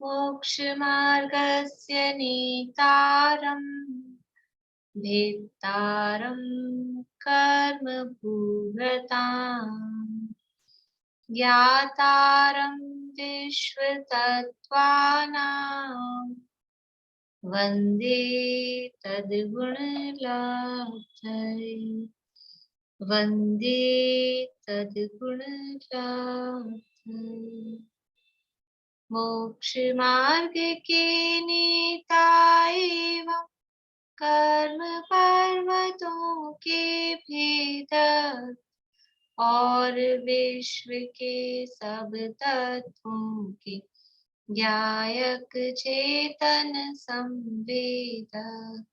मोक्षमार्गस्य नेतारम् भेत्तारं कर्मभूभृताम् ज्ञातारं विश्वतत्त्वानां वन्दे तद्गुणलाब्धये वन्दे तद्गुणलाब्धये। मोक्षमार्ग के नेता एवं कर्म पर्वतों के भेदक और विश्व के सब तत्वों के ज्ञायक चेतन संवेदक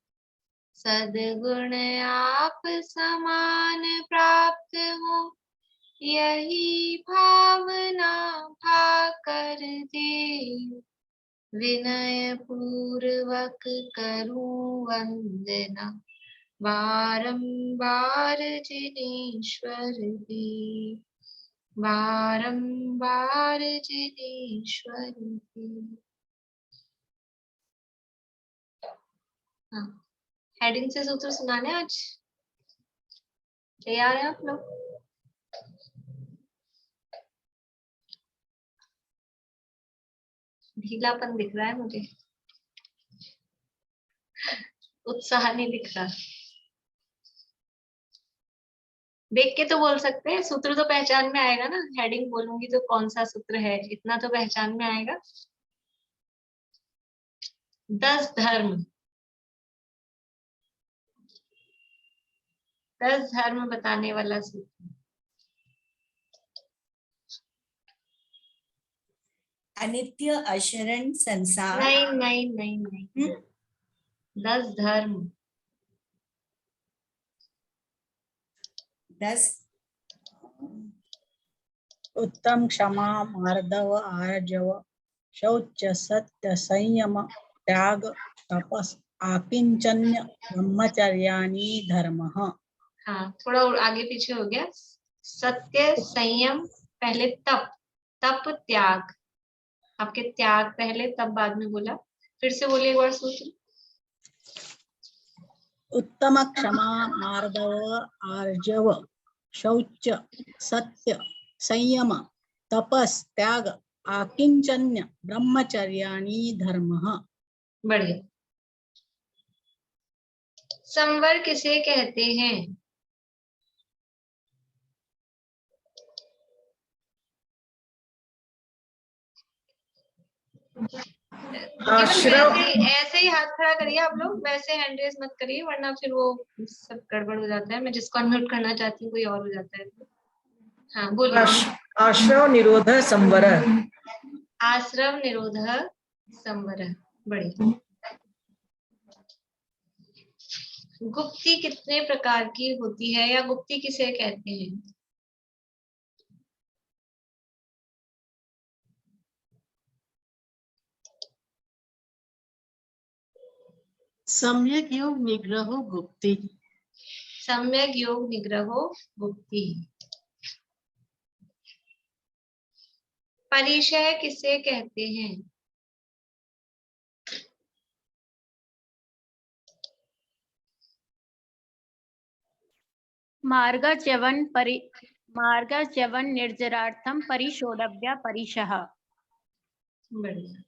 सद्गुण आप समान प्राप्त हो यही भावना भाकर दे विनय पूर्वक करूं वंदना बारंबार जिनेश्वर दे बारंबार जिनेश्वर दे। हाँ, हेडिंग से सूत्र सुनाने आज तैयार है आप लोग? ढीलापन दिख रहा है मुझे, उत्साह नहीं दिख रहा। देख के तो बोल सकते हैं, सूत्र तो पहचान में आएगा ना। हेडिंग बोलूंगी तो कौन सा सूत्र है इतना तो पहचान में आएगा। 10 धर्म, 10 धर्म बताने वाला सूत्र। अनित्य अशरण संसार। नहीं नहीं नहीं नहीं 10 धर्म। 10 उत्तम, क्षमा, मार्दव, आर्जव, शौच, सत्य, संयम, त्याग, तपस, आकिंचन्य, ब्रह्मचर्याणि धर्मः। हाँ, थोड़ा और आगे पीछे हो गया। सत्य, संयम, पहले तप, तप त्याग। आपके त्याग पहले तब बाद में बोला। फिर से बोलिए एक बार सूत्र। उत्तम, क्षमा, मार्दव, आर्जव, शौच, सत्य, संयम, तपस, त्याग, आकिंचन्य, ब्रह्मचर्याणि धर्मः। बढ़िया। संवर किसे कहते हैं? आश्रम। ऐसे ही हाथ खड़ा करिए आप लोग, वैसे हैंड रेज मत करिए वरना फिर वो सब गड़बड़ हो जाता है। मैं जिसको अनम्यूट करना चाहती हूँ कोई और हो जाता है। हाँ बोलिए। आश्रम निरोध संवर। आश्रम निरोध संवर। बढ़िया। गुप्ती कितने प्रकार की होती है या गुप्ती किसे कहते हैं? सम्यक योग निग्रहो गुप्ती। सम्यक योग निग्रहो गुप्ती। परिचय किसे कहते हैं? मार्गच्यवन निर्जरार्थम परिशोधव्य परिशः। बढ़िया।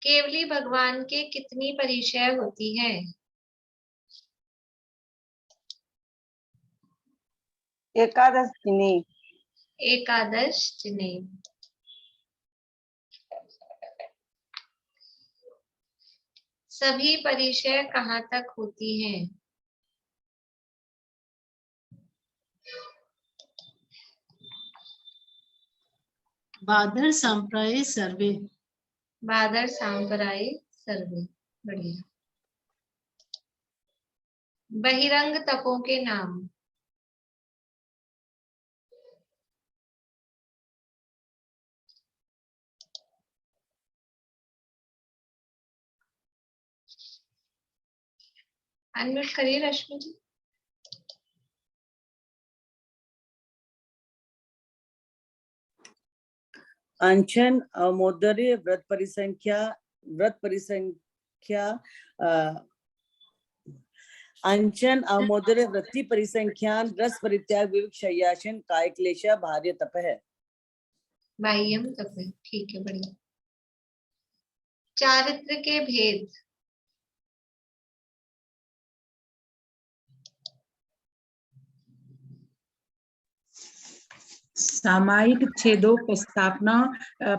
केवली भगवान के कितनी परिचय होती है? एकादश जिनेव। एकादश जिनेव। सभी परिचय कहाँ तक होती हैं? बादर संप्राय सर्वे। बादर सांप्राय सर्वे। बढ़िया। बहिरंग तपों के नाम। अनम्यूट करिए रश्मि जी। अनशन अमोदर्य व्रत परिसंख्या अंचन अमोदर्य वृत्ति परिसंख्यान रस परित्याग विविक शय्यासन काय क्लेश भार्य तप है। बाह्यम तप है, ठीक है, बढ़िया। चारित्र के भेद। सामायिक छेदोपस्थापना,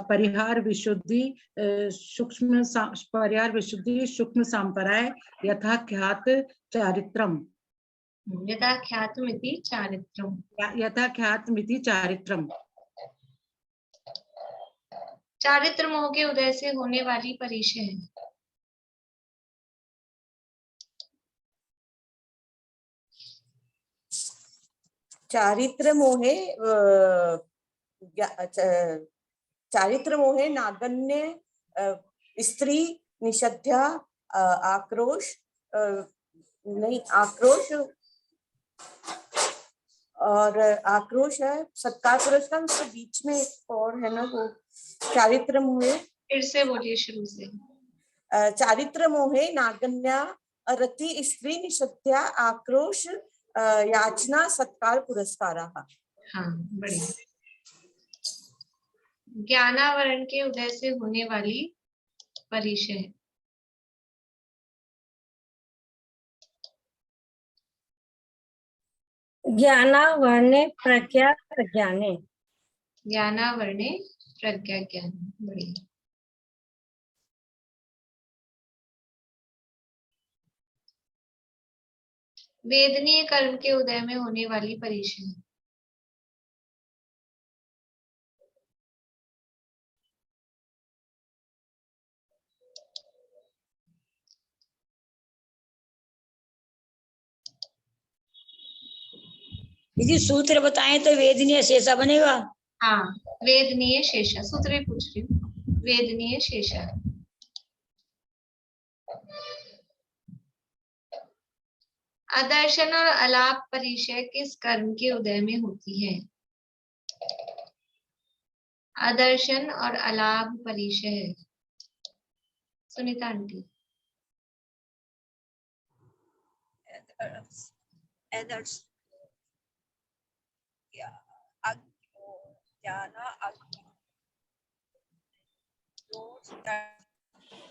परिहार विशुद्धि, सूक्ष्म संपराय, यथाख्यात चारित्रम। यथाख्यातमिति चारित्रम। यथाख्यातमिति चारित्रम। चारित्र मोह के उदय से होने वाली परिचय है। चारित्र मोहे नागन्य स्त्री निषध्या आक्रोश नहीं आक्रोश और आक्रोश है सत्कार पुरस्कार, उसके बीच में एक और है ना वो चारित्र मोहे। फिर से बोलिए शुरू से। चारित्र मोहे नागन्या रति स्त्री निषध्या आक्रोश याचना सत्कार पुरस्काराः। हाँ, बढ़िया। ज्ञानावरण के उदय से होने वाली परिचय है। ज्ञानावर्णे प्रज्ञा प्रज्ञाने। ज्ञानावर्णे प्रज्ञा ज्ञाने, बढ़िया। वेदनीय कर्म के उदय में होने वाली परिचय। यदि सूत्र बताएं तो वेदनीय शेषा बनेगा। हाँ, वेदनीय शेषा, सूत्र भी पूछ रही हूँ। वेदनीय शेषा। आदर्शन और अलाप परिचय किस कर्म के उदय में होती है? आदर्शन और अलाप परिचय। सुनीता आंटी।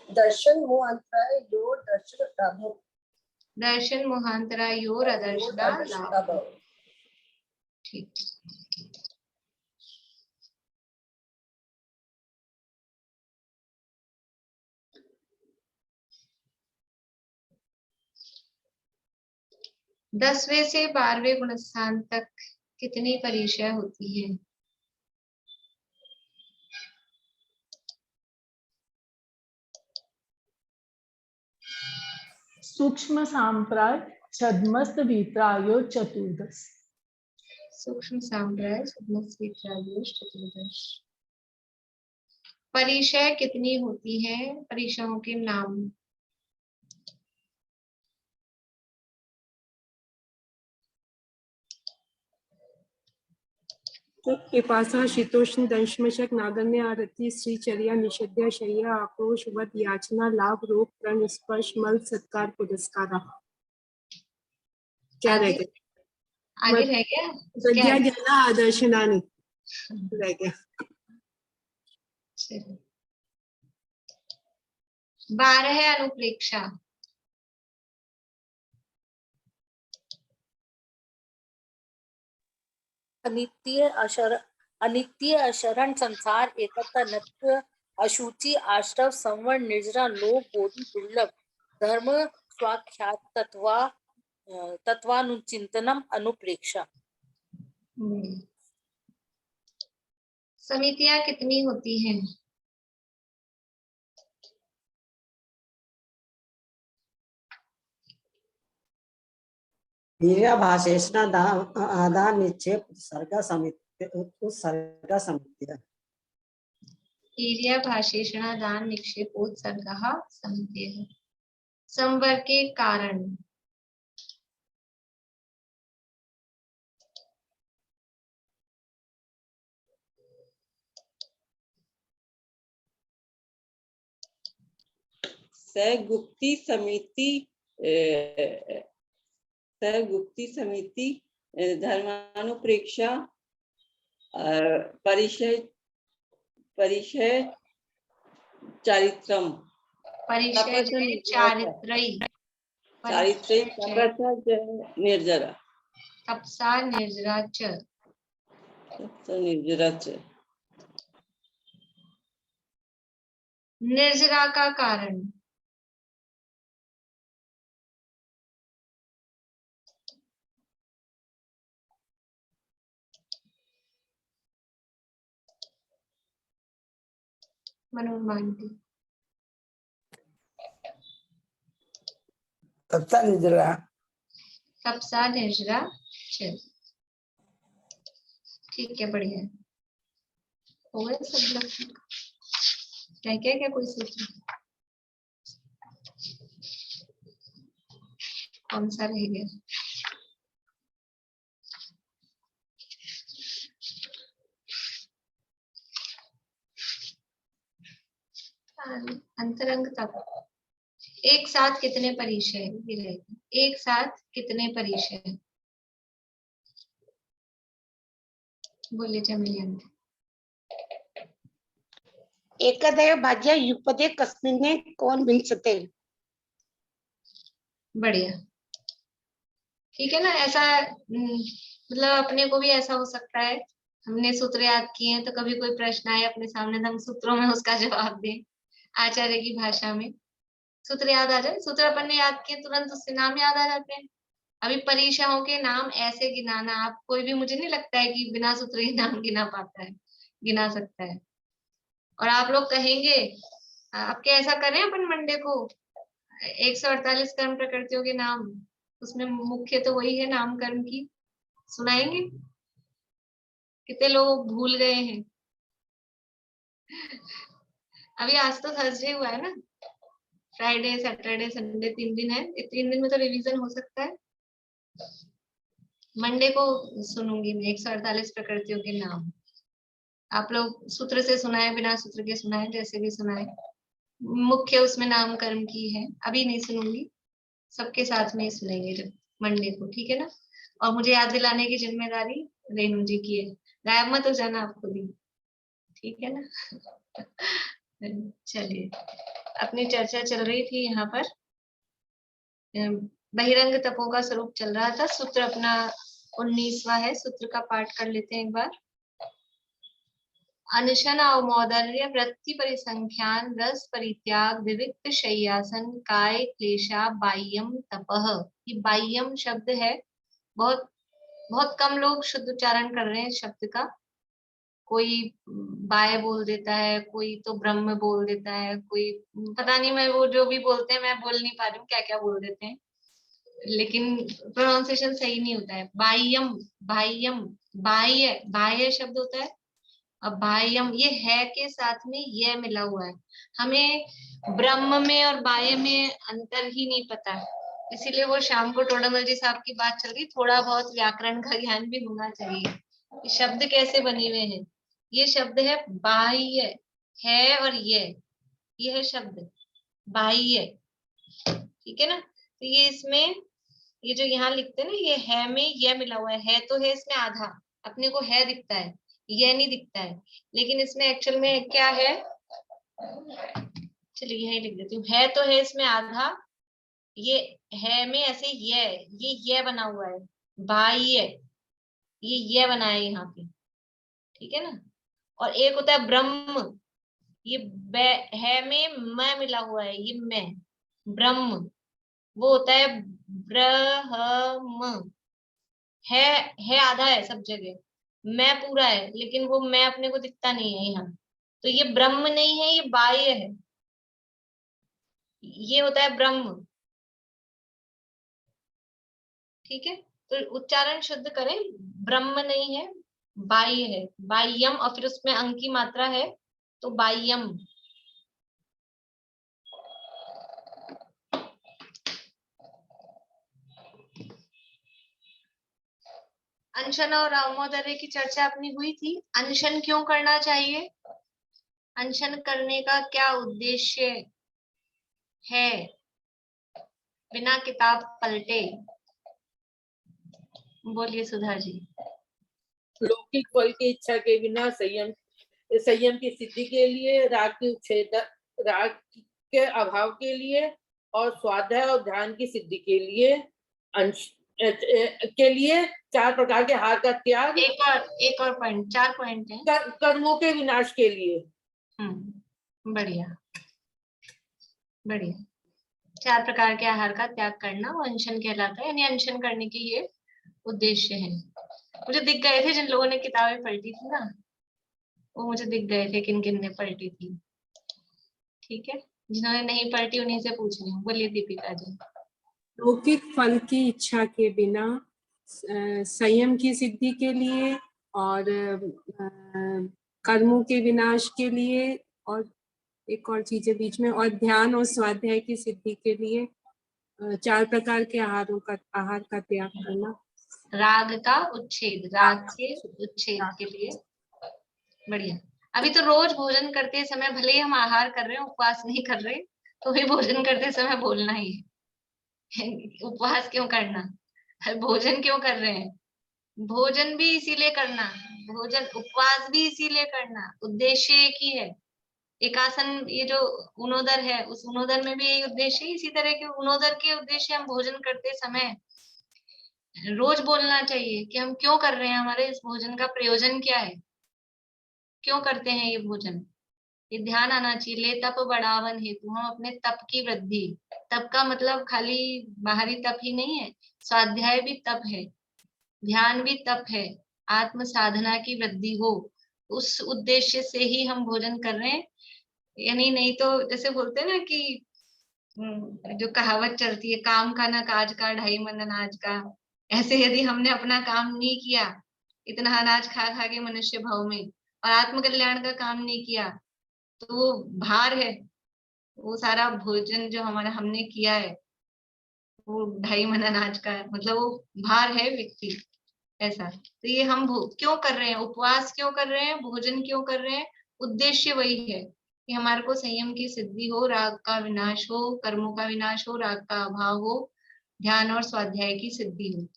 दर्शन मोहांतराय योर दर्शन लाभ। दर्शन मोहांतरा योर अदर्शना लाभ। ठीक। दसवें से 12वें गुणस्थान तक कितनी परिचय होती है? सूक्ष्म सांप्राय छद्मस्त वीत्रायो चतुर्दश। सूक्ष्म सांप्राय छद्मस्त वीत्रायो चतुर्दश। परिचय कितनी होती है? परिचयों के नाम। पिपासा शीतोष्ण दंशमशक नागन्य आरती श्रीचर्या निषेध्या शय्या आक्रोश वध याचना लाभ रोग प्रण स्पर्श मल सत्कार पुरस्कार। क्या रह गया? आगे रह गया प्रज्ञा ज्ञान आदर्शनानि रह गया। 12 है अनुप्रेक्षा। अनित्य अशरण संसार एकता नत्व अशुचि आश्रव संवर निर्जरा लोभ बोधि दुर्लभ धर्म स्वाख्यात तत्वानुचिंतनम अनुप्रेक्षा। समितियां कितनी होती हैं? भाषेषण आदान निक्षेप उत्सर्ग समित्या। ईर्या भाषेषण दान निक्षेप उत्सर्गः समित्यः। संवर के कारण। सगुप्ती समिति धर्मानुप्रेक्षा परिचय चारित्रम परिचय चारित्रयी निर्जरा तपसा निर्जरा च। निर्जरा का कारण मनोमान की तपसा निर्जरा च। ठीक है, बढ़िया हो गए सब लोग। क्या कोई सूत्र कौन सा रह गया? अंतरंग तप एक साथ कितने परिचय? ये रहेगा, एक साथ कितने परिचय? बोले जमीन। एकदेव भाज्य युपदे कस्मिन्ने कौन विंशते। बढ़िया, ठीक है ना। ऐसा मतलब अपने को भी ऐसा हो सकता है, हमने सूत्र याद किए हैं तो कभी कोई प्रश्न आए अपने सामने तो हम सूत्रों में उसका जवाब दें। आचार्य की भाषा में सूत्र याद आ जाए, सूत्र अपन ने याद किए तुरंत उससे नाम याद आ जाते हैं। अभी परीक्षाओं के नाम ऐसे गिनाना, आप कोई भी मुझे नहीं लगता है कि बिना सूत्र के नाम गिना सकता है। और आप लोग कहेंगे आपके ऐसा करें अपन मंडे को 148 कर्म प्रकृतियों के नाम, उसमें मुख्य तो वही है नाम कर्म की, सुनाएंगे? कितने लोग भूल गए हैं? अभी आज तो थर्सडे हुआ है ना, फ्राइडे सैटरडे संडे 3 दिन है, 3 दिन में तो रिवीजन हो सकता है। मंडे को सुनूंगी मैं 148 प्रकृतियों के नाम। आप लोग सूत्र से सुनाए, बिना सूत्र के सुनाए, जैसे भी सुनाए, मुख्य उसमें नाम कर्म की है। अभी नहीं सुनूंगी, सबके साथ में ही सुनेंगे जब मंडे को, ठीक है ना। और मुझे याद दिलाने की जिम्मेदारी रेणु जी की है, गायब मत हो जाना आप खुद ही, ठीक है ना। चलिए, अपनी चर्चा चल रही थी यहाँ पर, बहिरंग तपों का स्वरूप चल रहा था। सूत्र अपना 19वां है, सूत्र का पाठ कर लेते हैं एक बार। अनशन अवमोदर्य वृत्ति परिसंख्यान रस परित्याग विविक्त शय्यासन काय क्लेशा बाह्यम तपः। ये बाह्यम शब्द है, बहुत बहुत कम लोग शुद्ध उच्चारण कर रहे हैं इस शब्द का। कोई बाय बोल देता है, कोई तो ब्रह्म बोल देता है, कोई पता नहीं, मैं वो जो भी बोलते हैं मैं बोल नहीं पा रही हूँ क्या क्या बोल देते हैं, लेकिन प्रोनाउंसिएशन सही नहीं होता है। बाह्यम, बाह्यम, बाह्य, बाह्य शब्द होता है। अब बाह्यम, ये है के साथ में ये मिला हुआ है। हमें ब्रह्म में और बाह्य में अंतर ही नहीं पता, इसीलिए वो शाम को टोडामल जी साहब की बात चल रही, थोड़ा बहुत व्याकरण का ज्ञान भी होना चाहिए। ये शब्द कैसे बने हुए हैं? ये शब्द है बाह्य, है और ये है शब्द बाह्य, ठीक है ना। तो ये इसमें, ये जो यहाँ लिखते हैं ना, ये है में ये मिला हुआ है तो है इसमें आधा, अपने को है दिखता है, ये नहीं दिखता है, लेकिन इसमें एक्चुअल में क्या है, चलिए यही लिख देती हूँ। है तो है इसमें आधा, ये है में ऐसे ये बना हुआ है, बाह्य, ये बना है यहाँ पे, ठीक है ना। और एक होता है ब्रह्म, ये है में मैं मिला हुआ है, ये मैं, ब्रह्म वो होता है ब्रह्म। है आधा है सब जगह, मैं पूरा है, लेकिन वो मैं अपने को दिखता नहीं है यहाँ, तो ये ब्रह्म नहीं है, ये बाह्य है, ये होता है ब्रह्म, ठीक है। तो उच्चारण शुद्ध करें, ब्रह्म नहीं है, बाह्य है, बाह्यम, और फिर उसमें अंक की मात्रा है तो बाह्यम। अनशन और अवमोदर्य की चर्चा अपनी हुई थी। अनशन क्यों करना चाहिए, अनशन करने का क्या उद्देश्य है बिना किताब पलटे। बोलिए सुधा जी। लौकिक फल की इच्छा के बिना संयम की सिद्धि के लिए, राग के अभाव के लिए, और स्वाध्याय और ध्यान की सिद्धि के लिए, चार प्रकार के आहार का त्याग। एक और पॉइंट, 4 पॉइंट है। कर्मों के विनाश के लिए। बढ़िया बढ़िया। 4 प्रकार के आहार का त्याग करना वो अनशन कहलाता है, यानी अनशन करने की ये उद्देश्य है। मुझे दिख गए थे जिन लोगों ने किताबें पलटी थी ना, वो मुझे दिख गए थे किन किन ने पलटी थी। ठीक है, जिन्होंने नहीं पलटी उन्हीं से पूछ रही हूँ। बोलिए दीपिका जी। लौकिक फल की इच्छा के बिना संयम की सिद्धि के लिए और कर्मों के विनाश के लिए, और एक और चीज है बीच में, और ध्यान और स्वाध्याय की सिद्धि के लिए 4 प्रकार के आहार का त्याग करना। राग का उच्छेद, राग के उच्छेद के लिए। बढ़िया। अभी तो रोज भोजन करते समय, भले ही हम आहार कर रहे हैं, उपवास नहीं कर रहे, तो भी भोजन करते समय बोलना ही है। उपवास क्यों करना, भोजन क्यों कर रहे हैं? भोजन भी इसीलिए करना, भोजन उपवास भी इसीलिए करना, उद्देश्य एक ही है। एकासन, ये जो उनोदर है, उस उनोदर में भी यही उद्देश्य है। इसी तरह के उनोदर के उद्देश्य हम भोजन करते समय रोज बोलना चाहिए कि हम क्यों कर रहे हैं, हमारे इस भोजन का प्रयोजन क्या है, क्यों करते हैं ये भोजन। ये ध्यान आना चाहिए। ले तप बढ़ावन हेतु, हम अपने तप की वृद्धि, तप का मतलब खाली बाहरी तप ही नहीं है, स्वाध्याय भी तप है, ध्यान भी तप है, आत्म साधना की वृद्धि हो, उस उद्देश्य से ही हम भोजन कर रहे हैं। यानी नहीं तो जैसे बोलते हैं ना कि जो कहावत चलती है, काम का ना काज का, 2.5 मन अनाज का। ऐसे यदि हमने अपना काम नहीं किया, इतना अनाज खा खा के मनुष्य भाव में, और आत्म कल्याण का काम नहीं किया, तो वो भार है। वो सारा भोजन जो हमारा हमने किया है वो 2.5 मन अनाज का है, मतलब वो भार है व्यक्ति ऐसा। तो ये हम क्यों कर रहे हैं, उपवास क्यों कर रहे हैं, भोजन क्यों कर रहे हैं, उद्देश्य वही है कि हमारे को संयम की सिद्धि हो, राग का विनाश हो, कर्मों का विनाश हो, राग का अभाव हो, ध्यान और स्वाध्याय की सिद्धि हो।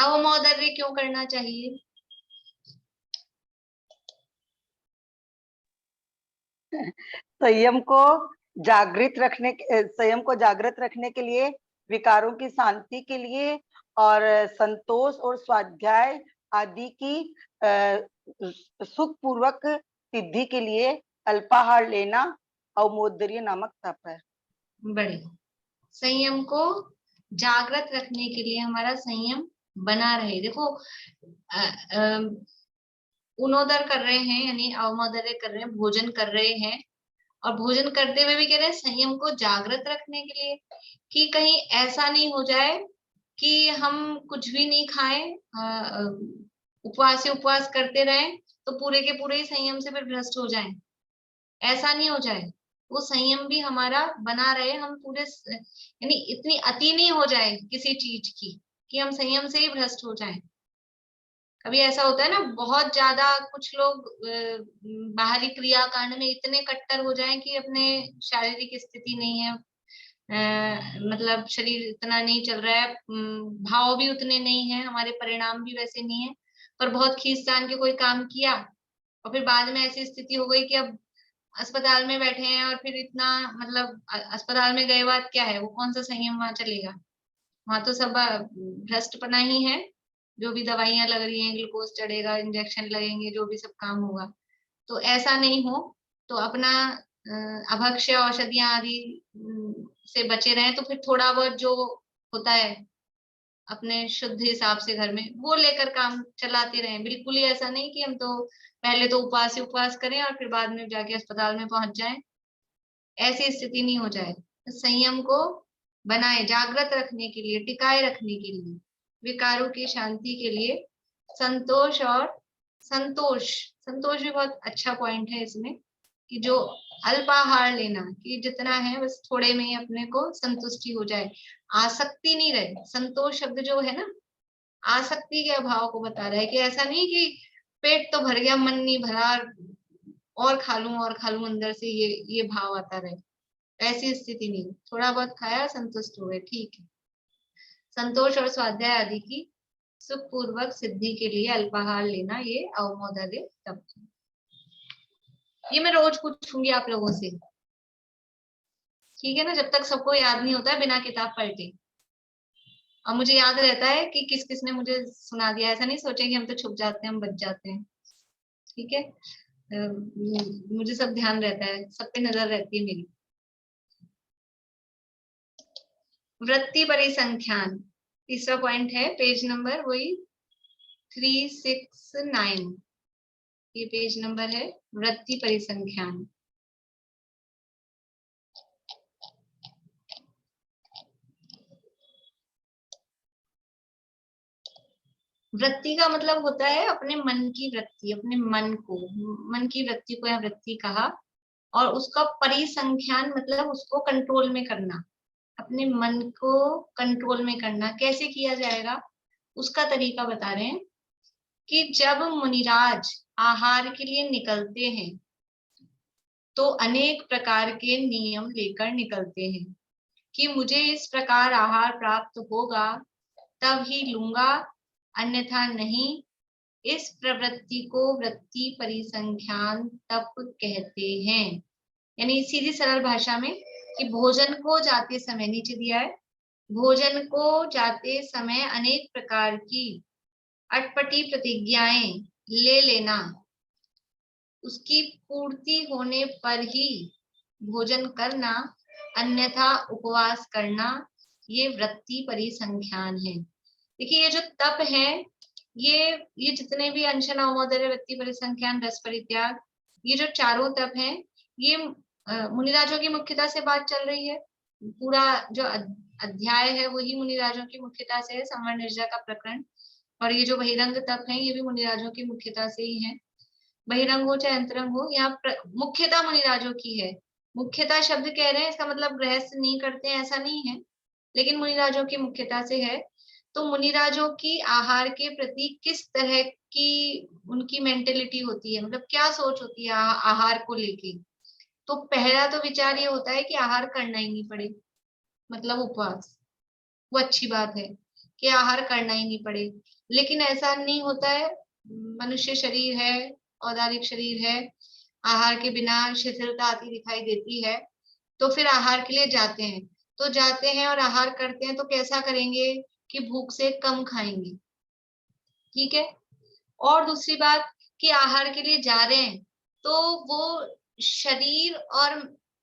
अवमौदर्य क्यों करना चाहिए? संयम को जागृत रखने के लिए, विकारों की शांति के लिए, और संतोष और स्वाध्याय आदि की सुख पूर्वक सिद्धि के लिए अल्पाहार लेना अवमौदर्य नामक तप है। बढ़िया। संयम को जागृत रखने के लिए, हमारा संयम बना रहे। देखो उनोदर कर रहे हैं, यानी अवमौदर्य कर रहे हैं, भोजन कर रहे हैं, और भोजन करते हुए भी कह रहे हैं संयम को जागृत रखने के लिए, कि कहीं ऐसा नहीं हो जाए कि हम कुछ भी नहीं खाएं, उपवास करते रहें, तो पूरे के पूरे ही संयम से फिर भ्रष्ट हो जाएं। ऐसा नहीं हो जाए, वो संयम भी हमारा बना रहे, हम पूरे, यानी इतनी अति नहीं हो जाए किसी चीज की कि हम संयम से ही भ्रष्ट हो जाएं। कभी ऐसा होता है ना, बहुत ज्यादा कुछ लोग बाहरी क्रियाकांड में इतने कट्टर हो जाएं कि अपने शारीरिक स्थिति नहीं है, मतलब शरीर इतना नहीं चल रहा है, भाव भी उतने नहीं है, हमारे परिणाम भी वैसे नहीं है, पर बहुत खींचतान के कोई काम किया और फिर बाद में ऐसी स्थिति हो गई कि अब अस्पताल में बैठे हैं, और फिर इतना, मतलब अस्पताल में गए बाद क्या है, वो कौन सा संयम वहां चलेगा? वहां तो सब भ्रष्टपना ही है। जो भी दवाइयां लग रही हैं, ग्लूकोज चढ़ेगा, इंजेक्शन लगेंगे, जो भी सब काम होगा, तो ऐसा नहीं हो, तो अपना अभक्ष्य औषधियां आदि से बचे रहें। तो फिर थोड़ा बहुत जो होता है अपने शुद्ध हिसाब से घर में, वो लेकर काम चलाते रहें। बिल्कुल ही ऐसा नहीं कि हम तो पहले तो उपवास करें और फिर बाद में जाके अस्पताल में पहुंच जाएं, ऐसी स्थिति नहीं हो जाए। तो संयम को बनाए, जागृत रखने के लिए, टिकाए रखने के लिए, विकारों की शांति के लिए, संतोष भी बहुत अच्छा पॉइंट है इसमें, कि जो अल्पाहार लेना, कि जितना है बस थोड़े में ही अपने को संतुष्टि हो जाए, आसक्ति नहीं रहे। संतोष शब्द जो है ना, आसक्ति के अभाव को बता रहा है, कि ऐसा नहीं कि पेट तो भर गया मन नहीं भरा, और खा लूं अंदर से, ये भाव आता रहे। ऐसी स्थिति नहीं, थोड़ा बहुत खाया संतुष्ट हुए, ठीक है। संतोष और स्वाध्याय आदि की सुखपूर्वक सिद्धि के लिए अल्पाहार लेना, ये अवमोदर्य तप है। ये मैं रोज पूछूंगी आप लोगों से, ठीक है ना, जब तक सबको याद नहीं होता है बिना किताब पलटे। और मुझे याद रहता है कि किस किस ने मुझे सुना दिया, ऐसा नहीं सोचेंगे हम तो छुप जाते हैं, हम बच जाते हैं, ठीक है। मुझे सब ध्यान रहता है, सब पे नजर रहती है मेरी। वृत्ति परिसंख्यान तीसरा पॉइंट है, पेज नंबर वही 369, ये पेज नंबर है, वृत्ति परिसंख्यान। वृत्ति का मतलब होता है अपने मन की वृत्ति, अपने मन को, मन की वृत्ति को या वृत्ति कहा। और उसका परिसंख्यान मतलब उसको कंट्रोल में करना, अपने मन को कंट्रोल में करना। कैसे किया जाएगा उसका तरीका बता रहे हैं कि जब मुनिराज आहार के लिए निकलते हैं तो अनेक प्रकार के नियम लेकर निकलते हैं कि मुझे इस प्रकार आहार प्राप्त होगा तब ही लूंगा, अन्यथा नहीं। इस प्रवृत्ति को वृत्ति परिसंख्यान तप कहते हैं। यानी सीधी सरल भाषा में कि भोजन को जाते समय, नीचे दिया है, भोजन को जाते समय अनेक प्रकार की अटपटी प्रतिज्ञाएं ले लेना, उसकी पूर्ति होने पर ही भोजन करना, अन्यथा उपवास करना, ये वृत्ति परिसंख्यान है। देखिए ये जो तप है, ये जितने भी अनशन, अवमोदर्य, वृत्ति परिसंख्यान, रस परित्याग, ये जो चारों तप हैं, ये मुनिराजों की मुख्यता से बात चल रही है। पूरा जो अध्याय है वही मुनिराजों की मुख्यता से है, संवर निर्जरा का प्रकरण। और ये जो बहिरंग तप है ये भी मुनिराजों की मुख्यता से ही है। बहिरंग हो चाहे अंतरंग हो, यहाँ मुख्यता मुनिराजों की है। मुख्यता शब्द कह रहे हैं, इसका मतलब गृहस्थ नहीं करते हैं ऐसा नहीं है, लेकिन मुनिराजों की मुख्यता से है। तो मुनिराजों की आहार के प्रति किस तरह की उनकी मेंटेलिटी होती है, मतलब क्या सोच होती है आहार को लेके। तो पहला तो विचार ये होता है कि आहार करना ही नहीं पड़े, मतलब उपवास, वो अच्छी बात है कि आहार करना ही नहीं पड़े। लेकिन ऐसा नहीं होता है, मनुष्य शरीर है, औदारिक शरीर है, आहार के बिना शिथिलता आती दिखाई देती है, तो फिर आहार के लिए जाते हैं। तो जाते हैं और आहार करते हैं तो कैसा करेंगे कि भूख से कम खाएंगे, ठीक है। और दूसरी बात कि आहार के लिए जा रहे हैं तो वो शरीर और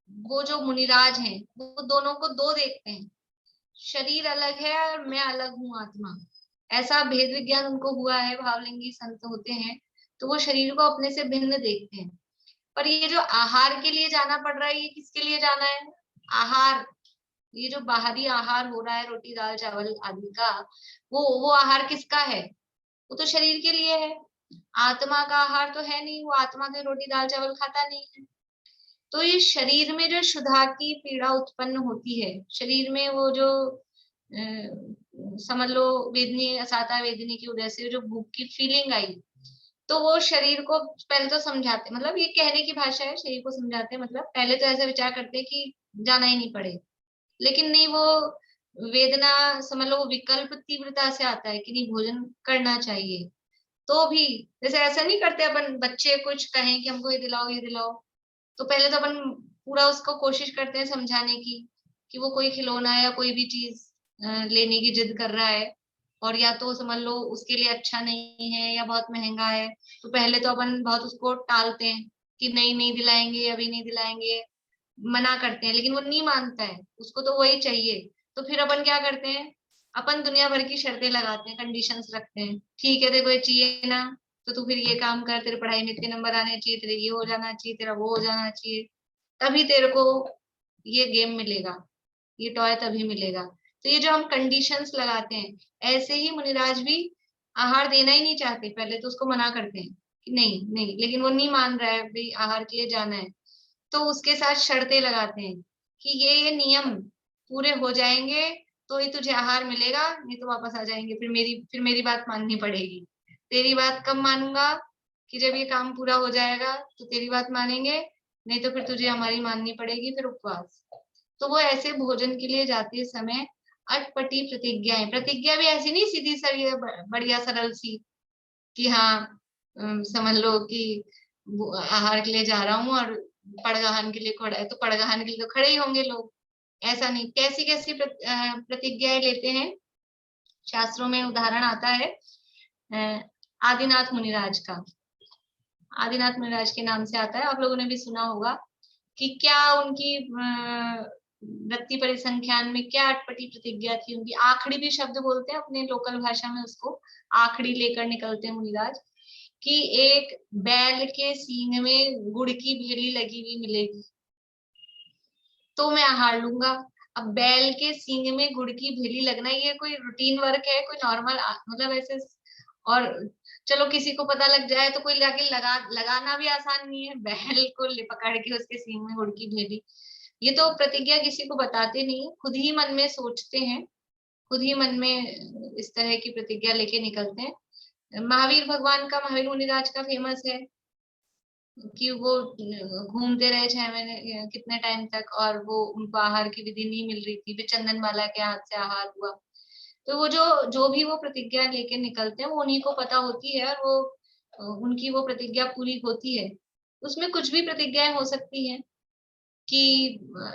वो जो मुनिराज हैं वो दोनों को दो देखते हैं, शरीर अलग है और मैं अलग हूँ आत्मा, ऐसा भेद विज्ञान उनको हुआ है। भावलिंगी संत होते हैं तो वो शरीर को अपने से भिन्न देखते हैं। पर ये जो आहार के लिए जाना पड़ रहा है, ये किसके लिए जाना है? आहार, ये जो बाहरी आहार हो रहा है रोटी दाल चावल आदि का, वो आहार किसका है? वो तो शरीर के लिए है, आत्मा का आहार तो है नहीं, वो आत्मा तो रोटी दाल चावल खाता नहीं है। तो ये शरीर में जो क्षुधा की पीड़ा उत्पन्न होती है, शरीर में वो जो समझ लो वेदनी असाता वेदनी की वजह से जो भूख की फीलिंग आई, तो वो शरीर को पहले तो समझाते, मतलब ये कहने की भाषा है, शरीर को समझाते हैं, मतलब पहले तो ऐसा विचार करते हैं कि जाना ही नहीं पड़े, लेकिन नहीं, वो वेदना समझ लो विकल्प तीव्रता से आता है कि नहीं भोजन करना चाहिए। तो भी जैसे ऐसा नहीं करते अपन, बच्चे कुछ कहें कि हमको ये दिलाओ ये दिलाओ, तो पहले तो अपन पूरा उसको कोशिश करते हैं समझाने की कि वो कोई खिलौना या कोई भी चीज लेने की जिद कर रहा है, और या तो समझ लो उसके लिए अच्छा नहीं है या बहुत महंगा है, तो पहले तो अपन बहुत उसको टालते हैं कि नहीं नहीं दिलाएंगे, अभी नहीं दिलाएंगे, मना करते हैं। लेकिन वो नहीं मानता है, उसको तो वही चाहिए। तो फिर अपन क्या करते हैं, अपन दुनिया भर की शर्तें लगाते हैं, कंडीशंस रखते हैं। ठीक है देखो ये चाहिए ना, तो तू फिर ये काम कर, तेरे पढ़ाई में इतने नंबर आने चाहिए, तेरे ये हो जाना चाहिए, तेरा वो हो जाना चाहिए, तभी तेरे को ये गेम मिलेगा, ये टॉय तभी मिलेगा। तो ये जो हम कंडीशंस लगाते हैं, ऐसे ही मुनिराज भी आहार देना ही नहीं चाहते, पहले तो उसको मना करते हैं कि नहीं नहीं, लेकिन वो नहीं मान रहा है भाई आहार के लिए जाना है, तो उसके साथ शर्तें लगाते हैं कि ये नियम पूरे हो जाएंगे तो ही तुझे आहार मिलेगा, नहीं तो वापस आ जाएंगे, फिर मेरी बात माननी पड़ेगी। तेरी बात कब मानूंगा? कि जब ये काम पूरा हो जाएगा तो तेरी बात मानेंगे, नहीं तो फिर तुझे हमारी माननी पड़ेगी, फिर उपवास। तो वो ऐसे भोजन के लिए जाते समय अटपटी प्रतिज्ञाएं, प्रतिज्ञा भी ऐसी नहीं सीधी सी बढ़िया सरल सी कि हाँ समझ लो कि आहार के लिए जा रहा हूँ और पड़गहन के लिए खड़ा है तो पड़गहन के लिए तो खड़े ही होंगे लोग, ऐसा नहीं। कैसी कैसी प्रतिज्ञाएं लेते हैं, शास्त्रों में उदाहरण आता है आदिनाथ मुनिराज का। आदिनाथ मुनिराज के नाम से आता है, आप लोगों ने भी सुना होगा कि क्या उनकी वृत्ति परिसंख्यान में क्या अटपटी प्रतिज्ञा थी उनकी। आखड़ी भी शब्द बोलते हैं अपने लोकल भाषा में, उसको आखड़ी लेकर निकलते हैं मुनिराज कि एक बैल के सींग में गुड़ की भेली लगी हुई मिलेगी तो मैं आहार लूंगा। अब बैल के सींग में गुड़ की भेली लगना ये कोई रूटीन वर्क है, कोई नॉर्मल मतलब ऐसे, और चलो किसी को पता लग जाए तो कोई जाके लगाना भी आसान नहीं है, बैल को पकड़ के उसके सींग में गुड़ की भेली। ये तो प्रतिज्ञा किसी को बताते नहीं, खुद ही मन में सोचते हैं, खुद ही मन में इस तरह की प्रतिज्ञा लेके निकलते हैं। महावीर भगवान का, महावीर मुनिराज का फेमस है कि वो घूमते रहे 6 महीने कितने टाइम तक और वो उनको आहार की विधि नहीं मिल रही थी, फिर चंदनबाला के हाथ से आहार हुआ। तो वो जो भी वो प्रतिज्ञा लेके निकलते हैं वो उन्हीं को पता होती है और वो उनकी वो प्रतिज्ञा पूरी होती है। उसमें कुछ भी प्रतिज्ञाएं हो सकती हैं कि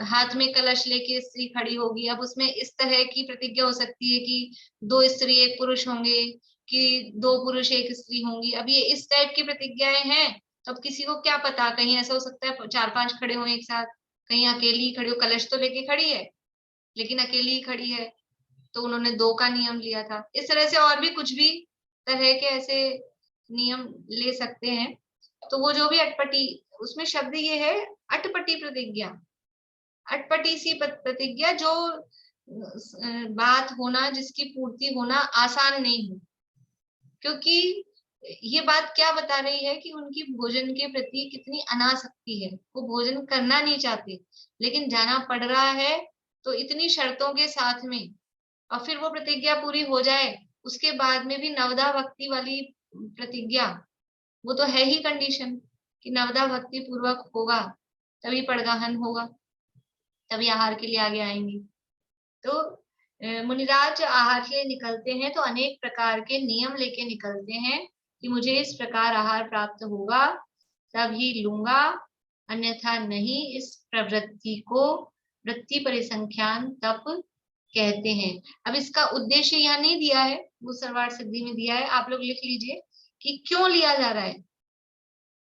हाथ में कलश लेके स्त्री खड़ी होगी, अब उसमें इस तरह की प्रतिज्ञा हो सकती है कि 2 स्त्री 1 पुरुष होंगे, कि 2 पुरुष 1 स्त्री होंगी। अब ये इस टाइप की प्रतिज्ञाएं हैं, तो अब किसी को क्या पता, कहीं ऐसा हो सकता है 4-5 खड़े हो एक साथ, कहीं अकेली खड़ी हो, कलश तो लेके खड़ी है लेकिन अकेली ही खड़ी है, तो उन्होंने 2 का नियम लिया था। इस तरह से और भी कुछ भी तरह के ऐसे नियम ले सकते हैं। तो वो जो भी अटपटी, उसमें शब्द ये है अटपटी प्रतिज्ञा, अटपटी सी प्रतिज्ञा जो बात होना, जिसकी पूर्ति होना आसान नहीं हो। क्योंकि ये बात क्या बता रही है कि उनकी भोजन के प्रति कितनी अनासक्ति है, वो भोजन करना नहीं चाहते लेकिन जाना पड़ रहा है, तो इतनी शर्तों के साथ में, और फिर वो प्रतिज्ञा पूरी हो जाए उसके बाद में भी नवदा भक्ति वाली प्रतिज्ञा, वो तो है ही कंडीशन कि नवदा भक्ति पूर्वक होगा तभी पड़गाहन होगा, तभी आहार के लिए आगे आएंगे। तो मुनिराज आहार के लिए निकलते हैं तो अनेक प्रकार के नियम लेके निकलते हैं कि मुझे इस प्रकार आहार प्राप्त होगा तभी लूंगा, अन्यथा नहीं। इस प्रवृत्ति को वृत्ति परिसंख्यान तप कहते हैं। अब इसका उद्देश्य यहाँ नहीं दिया है, वो सर्वार्थ सिद्धि में दिया है, आप लोग लिख लीजिए कि क्यों लिया जा रहा है।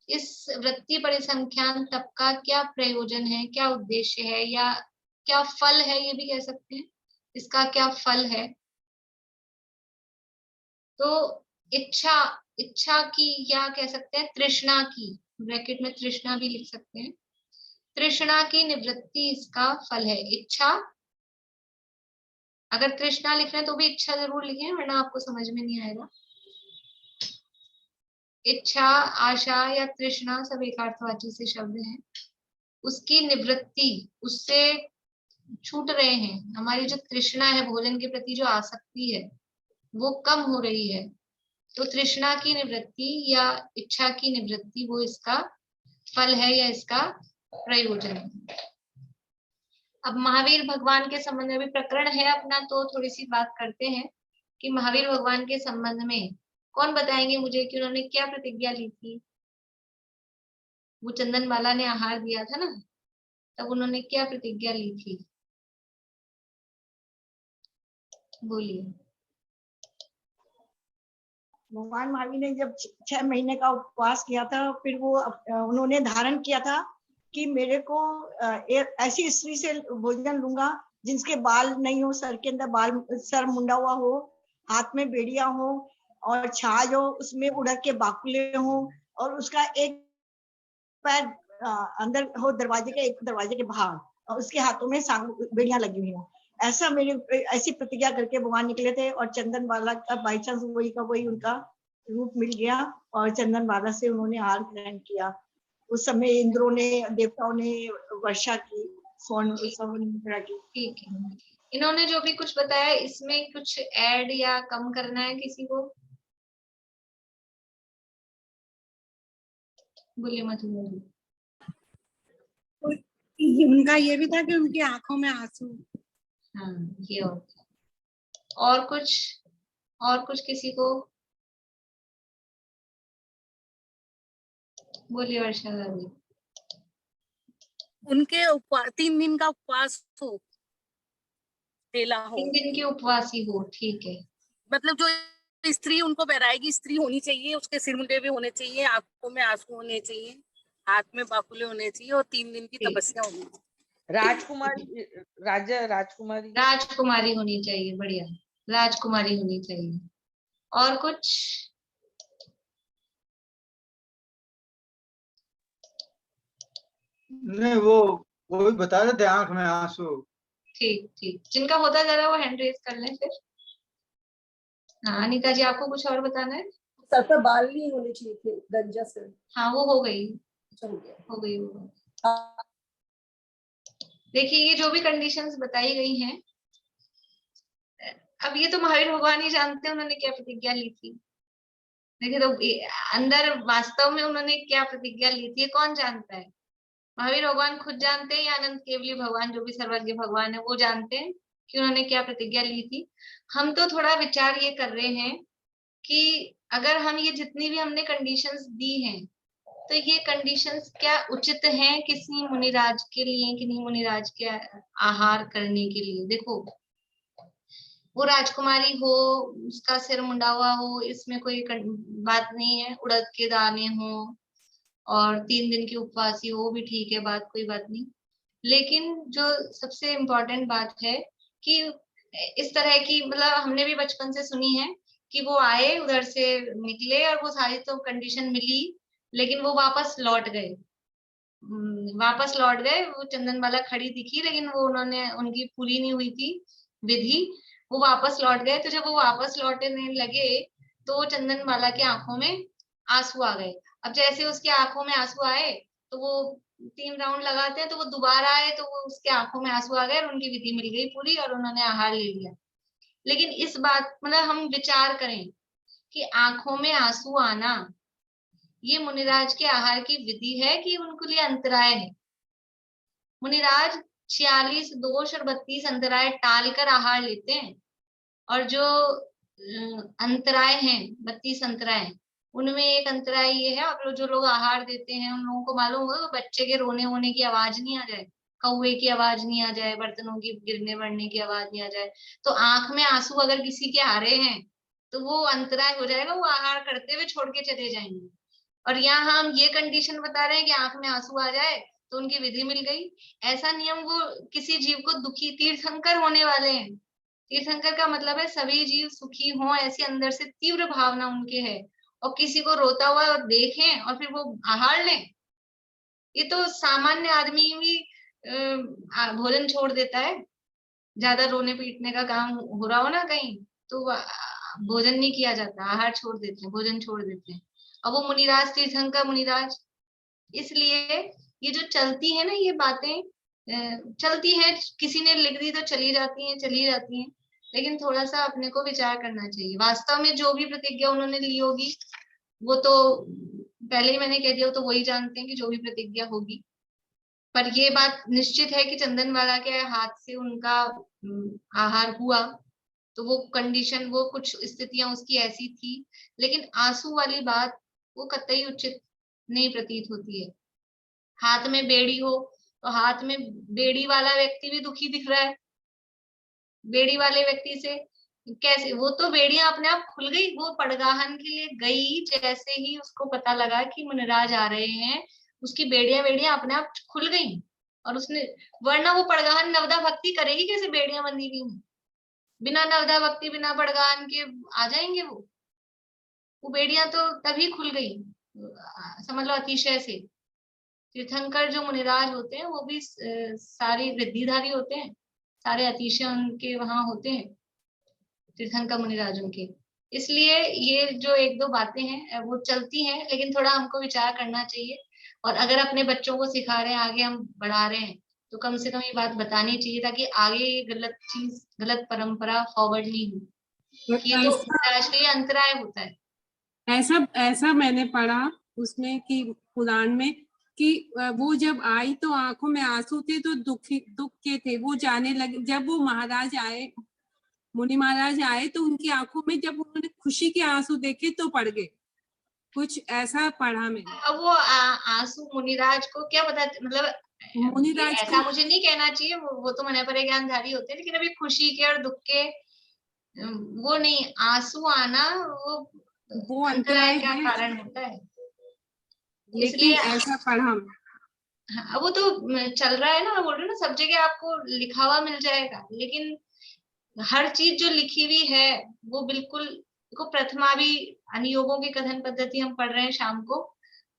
इस वृत्ति परिसंख्यान तप का क्या प्रयोजन है, क्या उद्देश्य है, या क्या फल है, ये भी कह सकते हैं, इसका क्या फल है। तो इच्छा की, या कह सकते हैं तृष्णा की, ब्रैकेट में तृष्णा भी लिख सकते हैं, तृष्णा की निवृत्ति इसका फल है। इच्छा, अगर तृष्णा लिख रहे हैं तो भी इच्छा जरूर लिखें वरना आपको समझ में नहीं आएगा। इच्छा, आशा या तृष्णा सब एक अर्थवाची से शब्द हैं। उसकी निवृत्ति, उससे छूट रहे हैं, हमारी जो तृष्णा है भोजन के प्रति, जो आसक्ति है वो कम हो रही है, तो तृष्णा की निवृत्ति या इच्छा की निवृत्ति वो इसका फल है या इसका प्रयोजन है। अब महावीर भगवान के संबंध में भी प्रकरण है अपना, तो थोड़ी सी बात करते हैं कि महावीर भगवान के संबंध में कौन बताएंगे मुझे कि उन्होंने क्या प्रतिज्ञा ली थी। वो चंदनबाला ने आहार दिया था ना, तब उन्होंने क्या प्रतिज्ञा ली थी, बोलिए। भगवान महावीर ने जब 6 महीने का उपवास किया था, फिर वो उन्होंने धारण किया था कि मेरे को ऐसी स्त्री से भोजन लूंगा जिनके बाल नहीं हो, सर के अंदर बाल, सर मुंडा हुआ हो, हाथ में बेड़ियां हो और छाछ हो, उसमें उड़द के बाकुले हो और उसका एक पैर अंदर हो दरवाजे के, एक दरवाजे के बाहर, और उसके हाथों में बेड़ियां लगी हुई हो। ऐसा ऐसी प्रतिज्ञा करके भगवान निकले थे और चंदनबाला का बाई चांस वही उनका रूप मिल गया और चंदनबाला से उन्होंने आहार ग्रहण किया। उस समय इंद्रों ने, देवताओं ने वर्षा की, की। ठीक है, इन्होंने जो भी कुछ बताया इसमें कुछ ऐड या कम करना है किसी को, बोलिए। मधुमती, उनका ये भी था कि उनकी आंखों में आंसू। हाँ, ये होता है। और कुछ किसी को बोलिए वर्षा भाभी। उनके 3 दिन का उपवास हो, तेला हो, 3 दिन की उपवासी हो, ठीक है। मतलब जो स्त्री उनको बहराएगी स्त्री होनी चाहिए, उसके सिर मुंडे भी होने चाहिए, आंखों में आंसू होने चाहिए, हाथ में बाकुले होने चाहिए और 3 दिन की तपस्या होनी चाहिए। राजकुमारी होनी चाहिए, बढ़िया, राजकुमारी होनी चाहिए। और कुछ? नहीं, वो भी बता देते आंख में आंसू। ठीक, जिनका होता जरा वो हैंड रेज कर लें फिर। हाँ अनिका जी, आपको कुछ और बताना है? सर पे बाल नहीं होने चाहिए थे, गंजा से। हाँ वो हो गई। देखिए ये जो भी कंडीशंस बताई गई हैं, अब ये तो महावीर भगवान ही जानते हैं उन्होंने क्या प्रतिज्ञा ली थी। देखिए तो अंदर वास्तव में उन्होंने क्या प्रतिज्ञा ली थी, कौन जानता है? महावीर भगवान खुद जानते हैं या अनंत केवली भगवान जो भी सर्वज्ञ भगवान है वो जानते हैं कि उन्होंने क्या प्रतिज्ञा ली थी। हम तो थोड़ा विचार ये कर रहे हैं कि अगर हम ये जितनी भी हमने कंडीशंस दी हैं, तो ये कंडीशंस क्या उचित हैं किसी मुनिराज के लिए, किन्हीं मुनिराज के आहार करने के लिए। देखो वो राजकुमारी हो, उसका सिर मुंडा हुआ हो, इसमें कोई बात नहीं है। उड़द के दाने हो और 3 दिन की उपवासी हो भी ठीक है, बात कोई बात नहीं। लेकिन जो सबसे इम्पोर्टेंट बात है कि इस तरह की, मतलब हमने भी बचपन से सुनी है कि वो आए उधर से निकले और वो सारी तो कंडीशन मिली, लेकिन वो वापस लौट गए। वो चंदनबाला खड़ी दिखी लेकिन वो उन्होंने उनकी पूरी नहीं हुई थी विधि, वो वापस लौट गए। तो जब वो वापस लौटने लगे तो चंदनबाला की आंखों में आंसू आ गए। अब जैसे उसकी आंखों में आंसू आए तो वो 3 राउंड लगाते हैं, तो वो दोबारा आए तो वो उसके आंखों में आंसू आ गए और उनकी विधि मिल गई पूरी और उन्होंने आहार ले लिया। लेकिन इस बात, मतलब हम विचार करें कि आंखों में आंसू आना ये मुनिराज के आहार की विधि है कि उनके लिए अंतराय है। मुनिराज 46 दोष और 32 अंतराय टाल कर आहार लेते हैं, और जो अंतराय हैं 32 अंतराय, उनमें एक अंतराय ये है, आप लोग जो लोग आहार देते हैं उन लोगों को मालूम होगा बच्चे के रोने होने की आवाज नहीं आ जाए, कौवे की आवाज नहीं आ जाए, बर्तनों की गिरने बढ़ने की आवाज नहीं आ जाए। तो आंख में आंसू अगर किसी के आ रहे हैं तो वो अंतराय हो जाएगा, वो आहार करते हुए छोड़ के चले जाएंगे। और यहाँ हम ये कंडीशन बता रहे हैं कि आंख में आंसू आ जाए तो उनकी विधि मिल गई। ऐसा नियम वो किसी जीव को दुखी, तीर्थंकर होने वाले हैं। तीर्थंकर का मतलब है सभी जीव सुखी हों, ऐसी अंदर से तीव्र भावना उनके है। और किसी को रोता हुआ और देखें और फिर वो आहार लें, ये तो सामान्य आदमी भी भोजन छोड़ देता है। ज्यादा रोने पीटने का काम हो रहा हो ना कहीं, तो भोजन नहीं किया जाता, आहार छोड़ देते हैं, भोजन छोड़ देते हैं। और वो मुनिराज, तीर्थंकर मुनिराज, इसलिए ये जो चलती है ना ये बातें चलती है, किसी ने लिख दी तो चली जाती हैं, लेकिन थोड़ा सा अपने को विचार करना चाहिए। वास्तव में जो भी प्रतिज्ञा उन्होंने ली होगी वो तो पहले ही मैंने कह दिया, तो वही जानते हैं कि जो भी प्रतिज्ञा होगी। पर ये बात निश्चित है कि चंदनबाला के हाथ से उनका आहार हुआ, तो वो कंडीशन, वो कुछ स्थितियां उसकी ऐसी थी। लेकिन आंसू वाली बात वो कतई उचित नहीं प्रतीत होती है। हाथ में बेड़ी हो तो हाथ में बेड़ी वाला व्यक्ति भी दुखी दिख रहा है, बेड़ी वाले व्यक्ति से कैसे, वो तो बेड़ियां अपने आप खुल गई, वो पड़गाहन के लिए गई, जैसे ही उसको पता लगा कि मुनिराज आ रहे हैं उसकी बेड़ियां अपने आप खुल गई। और उसने, वरना वो पड़गाहन नवदा भक्ति करेगी कैसे, बेड़ियां बंधी हुई हैं, बिना नवदा भक्ति बिना पड़गाहन के आ जाएंगे वो बेड़ियां तो तभी खुल गई, समझ लो अतिशय से। तीर्थंकर जो मुनिराज होते हैं वो भी सारी रिद्धिधारी होते हैं, सारे अतिशय उनके वहां होते हैं तीर्थंकर मुनिराजों के। इसलिए ये जो 1-2 बातें हैं वो चलती हैं, लेकिन थोड़ा हमको विचार करना चाहिए। और अगर अपने बच्चों को सिखा रहे हैं, आगे हम बढ़ा रहे हैं, तो कम से कम ये बात बतानी चाहिए ताकि आगे ये गलत चीज, गलत परंपरा फॉरवर्ड नहीं हो। ये तो मुनिराज के लिए अंतराय होता है। ऐसा मैंने पढ़ा उसमें कि पुराण में कि वो जब आई तो आंखों में आंसू थे, तो दुख के थे। वो जाने लगे, जब वो महाराज आए, मुनि महाराज आए, तो उनकी आंखों में जब उन्होंने खुशी के आंसू देखे तो पड़ गए। कुछ ऐसा पढ़ा मैंने। अब वो आंसू मुनिराज को क्या पता, मतलब मुनिराज ऐसा को मुझे नहीं कहना चाहिए, वो तो मन पर ज्ञानधारी होते हैं, लेकिन अभी खुशी के और दुख के वो नहीं, आंसू आना वो अंतराय का कारण होता है। लेकिन इसलिए ऐसा पढ़ा मैं। हाँ, वो तो चल रहा है ना, मैं बोल रही हूँ ना, सब जगह आपको लिखा हुआ मिल जाएगा, लेकिन हर चीज जो लिखी हुई है वो बिल्कुल, देखो प्रथमा भी अनुयोगों की कथन पद्धति हम पढ़ रहे हैं शाम को,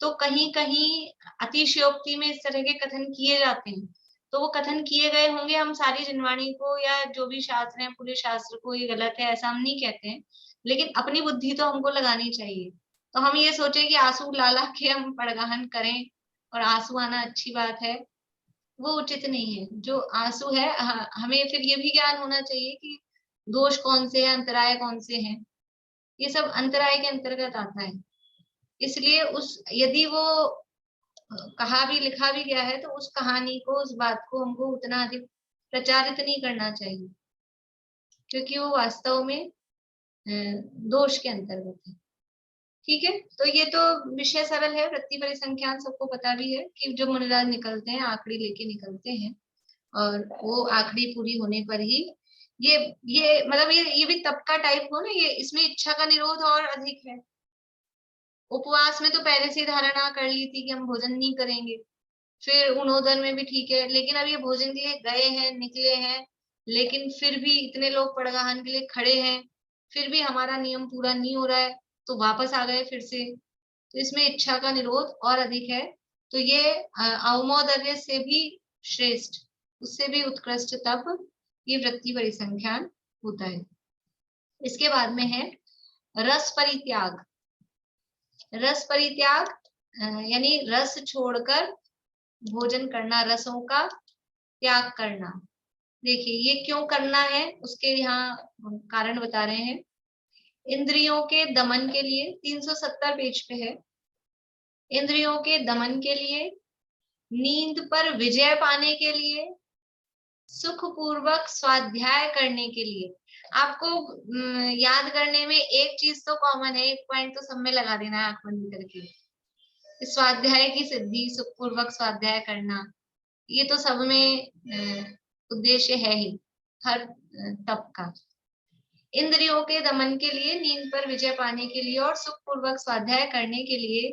तो कहीं कहीं अतिशयोक्ति में इस तरह के कथन किए जाते हैं, तो वो कथन किए गए होंगे। हम सारी जिनवाणी को या जो भी शास्त्र है, पूरे शास्त्र को ये गलत है ऐसा हम नहीं कहते हैं, लेकिन अपनी बुद्धि तो हमको लगानी चाहिए। तो हम ये सोचे कि आंसू ला ला के हम पड़गाहन करें और आंसू आना अच्छी बात है, वो उचित नहीं है। जो आंसू है, हमें फिर ये भी ज्ञान होना चाहिए कि दोष कौन से हैं, अंतराय कौन से हैं, ये सब अंतराय के अंतर्गत आता है। इसलिए यदि वो कहा भी लिखा भी गया है, तो उस कहानी को, उस बात को हमको उतना अधिक प्रचारित नहीं करना चाहिए, क्योंकि वो वास्तव में दोष के अंतर्गत है। ठीक है, तो ये तो विषय सरल है, वृत्ति परिसंख्यान सबको पता भी है कि जो मुनिराज निकलते हैं आखिरी लेके निकलते हैं, और वो आखिरी पूरी होने पर ही ये मतलब ये भी तप का टाइप हो ना, ये इसमें इच्छा का निरोध और अधिक है। उपवास में तो पहले से धारणा कर ली थी कि हम भोजन नहीं करेंगे, फिर उनोदन में भी ठीक है, लेकिन अब ये भोजन के लिए गए हैं, निकले हैं, लेकिन फिर भी इतने लोग पड़गाहन के लिए खड़े हैं, फिर भी हमारा नियम पूरा नहीं हो रहा है, तो वापस आ गए फिर से, तो इसमें इच्छा का निरोध और अधिक है। तो ये अवमोदर्य से भी श्रेष्ठ, उससे भी उत्कृष्ट तप ये वृत्ति परिसंख्यान होता है। इसके बाद में है रस परित्याग। रस परित्याग यानी रस छोड़कर भोजन करना, रसों का त्याग करना। देखिए ये क्यों करना है, उसके यहाँ कारण बता रहे हैं। इंद्रियों के दमन के लिए, 370 पेज पे है, इंद्रियों के दमन के लिए, नींद पर विजय पाने के लिए, सुखपूर्वक स्वाध्याय करने के लिए। आपको याद करने में एक चीज तो कॉमन है, एक पॉइंट तो सब में लगा देना है आंख बंद करके, स्वाध्याय की सिद्धि, सुखपूर्वक स्वाध्याय करना, ये तो सब में उद्देश्य है ही हर तप का। इंद्रियों के दमन के लिए, नींद पर विजय पाने के लिए और सुखपूर्वक स्वाध्याय करने के लिए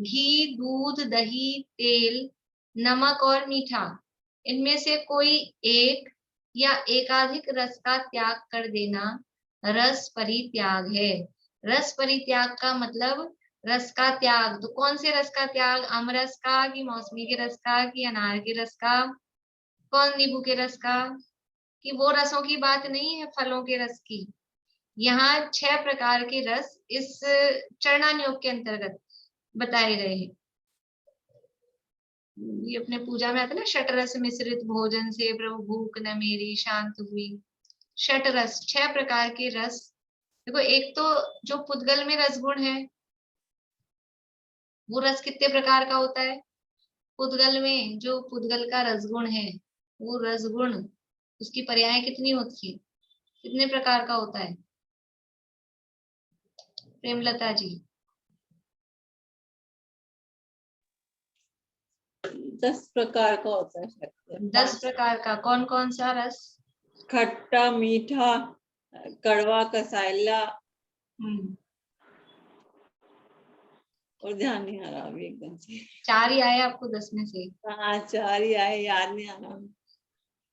घी, दूध, दही, तेल, नमक और मीठा, इनमें से कोई एक या एकाधिक रस का त्याग कर देना रस परित्याग है। रस परित्याग का मतलब रस का त्याग, तो कौन से रस का त्याग, आमरस का कि मौसमी के रस का कि अनार के रस का, कौन नींबू के रस का, कि वो रसों की बात नहीं है, फलों के रस की। यहाँ 6 प्रकार के रस इस चरणानुयोग के अंतर्गत बताए गए हैं। ये अपने पूजा में आता है ना, षट रस मिश्रित भोजन से प्रभु भूख न मेरी शांत हुई। षट रस, 6 प्रकार के रस। देखो एक तो जो पुद्गल में रसगुण है, वो रस कितने प्रकार का होता है, पुद्गल में जो पुद्गल का रसगुण है, वो रसगुण उसकी पर्याय कितनी होती है, कितने प्रकार का होता है प्रेमलता जी? 10 प्रकार का होता है शायद। 10 प्रकार का। कौन कौन सा रस? खट्टा, मीठा, कड़वा, कसाइला, और ध्यान नहीं आ रहा अभी एकदम से। 4 ही आए आपको 10 में से? हाँ 4 ही आए, याद नहीं आ रहा,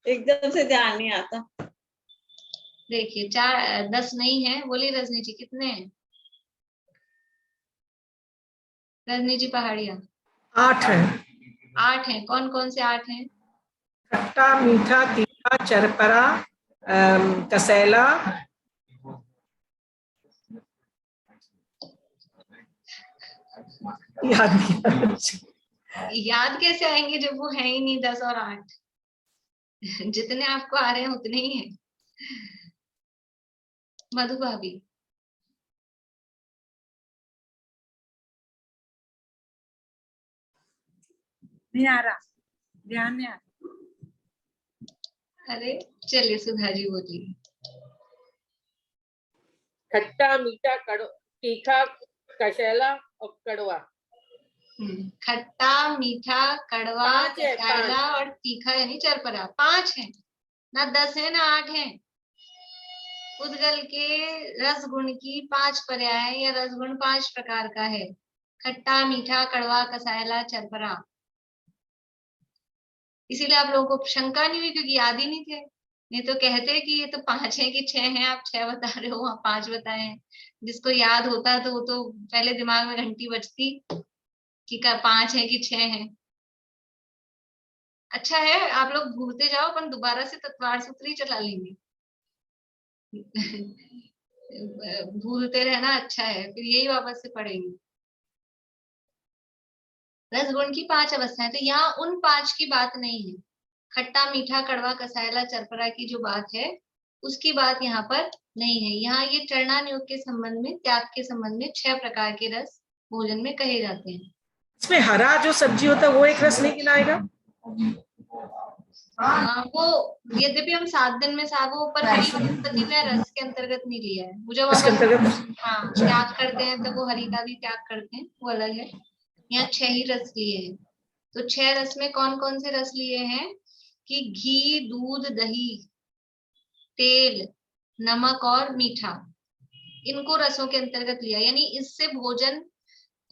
एकदम से ध्यान नहीं आता। देखिए 10 नहीं है, बोलिए रजनी जी कितने हैं? रजनी जी पहाड़िया? 8 है। 8 हैं। कौन कौन से 8 हैं? खट्टा, मीठा, तीखा, चरपरा, कसैला, याद कैसे आएंगे जब वो है ही नहीं 10 और 8? जितने आपको आ रहे हैं उतने ही हैं। मधु भाभी? नहीं आ रहा, ध्यान नहीं आ रहा। अरे चलिए सुधा जी बोलिए। खट्टा मीठा तीखा कसेला और कड़वा। खट्टा मीठा कड़वा पांच है, कसाला और तीखा यानी चरपरा। 5 है ना, 10 है ना 8 है। उद्गल के रस गुण की 5 पर्याय या रस गुण 5 प्रकार का है। खट्टा मीठा कड़वा कसाला चरपरा। इसीलिए आप लोगों को शंका नहीं हुई क्योंकि याद ही नहीं थे। नहीं तो कहते कि ये तो 5 है कि 6 है, आप 6 बता रहे हो, आप 5 बताए हैं। जिसको याद होता तो वो तो पहले दिमाग में घंटी बजती कि 5 है कि 6 है। अच्छा है आप लोग भूलते जाओ, अपन दोबारा से तत्वार सूत्र ही चला लेंगे। भूलते रहना अच्छा है, फिर यही वापस से पढ़ेंगे। रसगुण की 5 अवस्थाएं, तो यहाँ उन 5 की बात नहीं है। खट्टा मीठा कड़वा कसायला चरपरा की जो बात है उसकी बात यहाँ पर नहीं है। यहाँ ये चरणान योग के संबंध में, त्याग के संबंध में 6 प्रकार के रस भोजन में कहे जाते हैं। इसमें हरा जो सब्जी होता है वो एक रस नहीं गिनाएगा? वो यद्यपि हम 7 दिन में वो पर हरी वनस्पति में रस के अंतर्गत नहीं लिया है। वो जब हम त्याग करते हैं तब वो हरी का भी त्याग करते हैं, वो अलग है। यहाँ 6 ही रस लिए हैं। तो 6 रस में कौन कौन से रस लिए हैं कि घी, दूध, दही, तेल, नमक और मीठा, इनको रसों के अंतर्गत लिया। यानी इससे भोजन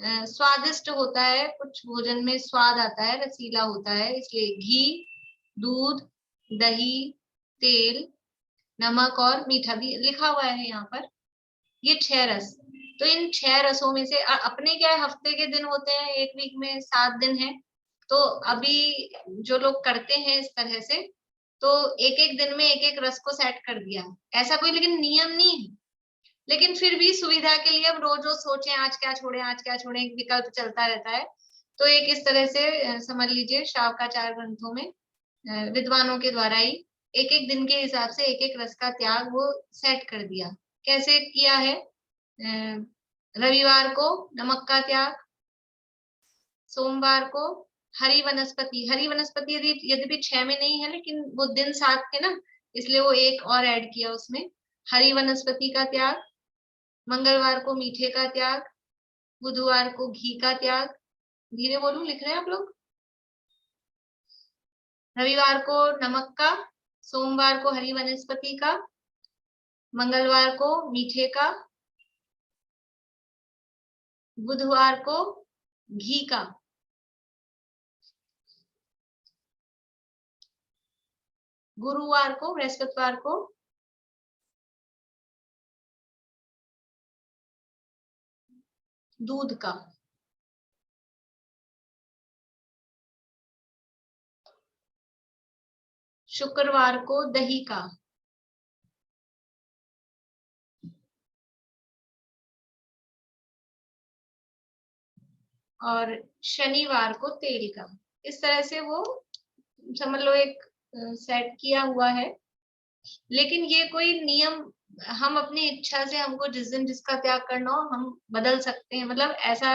स्वादिष्ट होता है, कुछ भोजन में स्वाद आता है, रसीला होता है। इसलिए घी, दूध, दही, तेल, नमक और मीठा भी लिखा हुआ है यहाँ पर। ये 6 रस। तो इन 6 रसों में से अपने क्या है, हफ्ते के दिन होते हैं, एक वीक में 7 दिन है। तो अभी जो लोग करते हैं इस तरह से, तो एक एक दिन में एक एक रस को सेट कर दिया। ऐसा कोई लेकिन नियम नहीं है, लेकिन फिर भी सुविधा के लिए अब रोज रोज सोचें आज क्या छोड़े आज क्या छोड़े, विकल्प चलता रहता है। तो एक इस तरह से समझ लीजिए शावकाचार ग्रंथों में विद्वानों के द्वारा ही एक एक दिन के हिसाब से एक एक रस का त्याग वो सेट कर दिया। कैसे किया है? रविवार को नमक का त्याग, सोमवार को हरी वनस्पति यद्यपि 6 में नहीं है लेकिन वो दिन 7 थे ना, इसलिए वो एक और ऐड किया उसमें, हरी वनस्पति का त्याग। मंगलवार को मीठे का त्याग, बुधवार को घी का त्याग। धीरे बोलूं, लिख रहे हैं आप लोग? रविवार को नमक का, सोमवार को हरी वनस्पति का, मंगलवार को मीठे का, बुधवार को घी का, गुरुवार को बृहस्पतिवार को दूध का, शुक्रवार को दही का, और शनिवार को तेल का। इस तरह से वो समझ लो एक सेट किया हुआ है। लेकिन ये कोई नियम हम अपनी इच्छा से, हमको जिस दिन जिसका त्याग करना हो हम बदल सकते हैं। मतलब ऐसा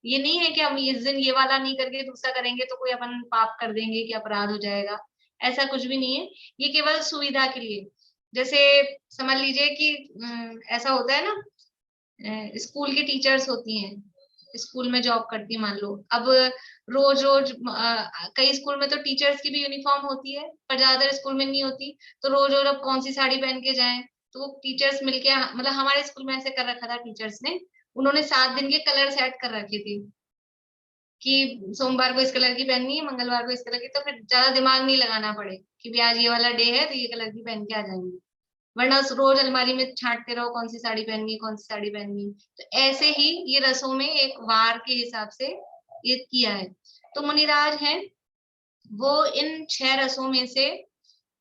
ये नहीं है कि हम इस दिन ये वाला नहीं करके दूसरा करेंगे तो कोई अपन पाप कर देंगे कि अपराध हो जाएगा, ऐसा कुछ भी नहीं है। ये केवल सुविधा के लिए। जैसे समझ लीजिए कि ऐसा होता है ना, स्कूल की टीचर्स होती हैं, स्कूल में जॉब करती है मान लो। अब रोज रोज कई स्कूल में तो टीचर्स की भी यूनिफॉर्म होती है पर ज्यादातर स्कूल में नहीं होती। तो रोज रोज अब कौन सी साड़ी पहन के जाएं, तो वो टीचर्स मिलके, मतलब हमारे स्कूल में ऐसे कर रखा था टीचर्स ने, उन्होंने 7 दिन के कलर सेट कर रखे थे कि सोमवार को इस कलर की पहननी है, मंगलवार को इस कलर की। तो फिर ज्यादा दिमाग नहीं लगाना पड़े कि भी आज ये वाला डे है तो ये कलर की पहन के आ जाएंगे, वरना रोज अलमारी में छांटते रहो कौन सी साड़ी पहननी है कौन सी साड़ी पहननी है। तो ऐसे ही ये रसों में एक वार के हिसाब से ये किया है। तो मुनिराज हैं वो इन 6 रसों में से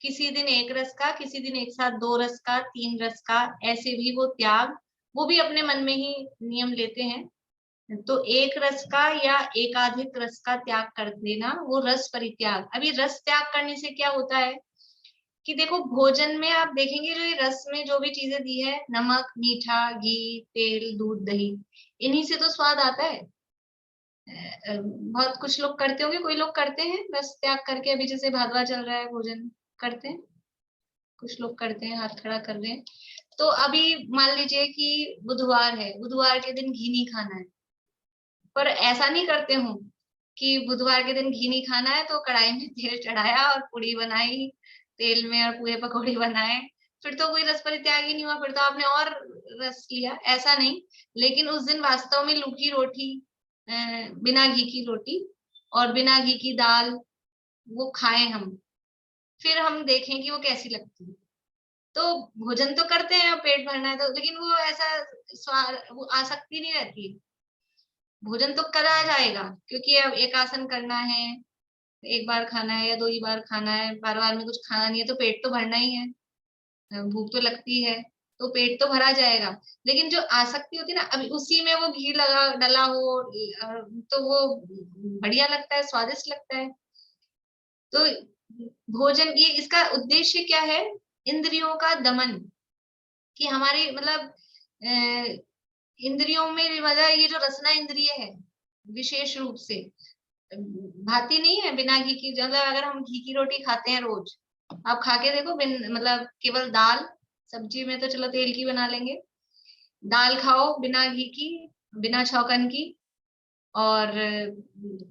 किसी दिन एक रस का, किसी दिन एक साथ 2 रस का, 3 रस का, ऐसे भी वो त्याग वो भी अपने मन में ही नियम लेते हैं। तो एक रस का या एकाधिक रस का त्याग कर देना, वो रस परित्याग। अभी रस त्याग करने से क्या होता है कि देखो भोजन में आप देखेंगे जो ये रस में जो भी चीजें दी है, नमक, मीठा, घी, तेल, दूध, दही, इन्हीं से तो स्वाद आता है। बहुत कुछ लोग करते होंगे, कोई लोग करते हैं रस त्याग करके, अभी जैसे भादवा चल रहा है भोजन करते हैं, कुछ लोग करते हैं, हाथ खड़ा कर रहे हैं। तो अभी मान लीजिए कि बुधवार है, बुधवार के दिन घी नहीं खाना है, पर ऐसा नहीं करते हूँ कि बुधवार के दिन घी नहीं खाना है तो कढ़ाई में तेल चढ़ाया और पूड़ी बनाई तेल में और पूरे पकौड़े बनाए, फिर तो कोई रस परित्याग ही नहीं हुआ, फिर तो आपने और रस लिया, ऐसा नहीं। लेकिन उस दिन वास्तव में लूकी रोटी, बिना घी की रोटी और बिना घी की दाल वो खाएं हम, फिर हम देखें कि वो कैसी लगती है। तो भोजन तो करते हैं, पेट भरना है तो, लेकिन वो ऐसा स्वाद, वो आसक्ति नहीं रहती है। भोजन तो करा जाएगा क्योंकि अब एक आसन करना है, एक बार खाना है या 2 ही बार खाना है, बार बार में कुछ खाना नहीं है, तो पेट तो भरना ही है, भूख तो लगती है, तो पेट तो भरा जाएगा। लेकिन जो आसक्ति होती है ना, अभी उसी में वो घी लगा डला हो तो वो बढ़िया लगता है, स्वादिष्ट लगता है। तो भोजन ये इसका उद्देश्य क्या है, इंद्रियों का दमन, कि हमारी मतलब इंद्रियों में मतलब ये जो रसना इंद्रिय है विशेष रूप से भाती नहीं है बिना घी की। मतलब अगर हम घी की रोटी खाते हैं रोज, आप खा के देखो, मतलब केवल दाल, सब्जी में तो चलो तेल की बना लेंगे, दाल खाओ बिना घी की, बिना छौंकन की, और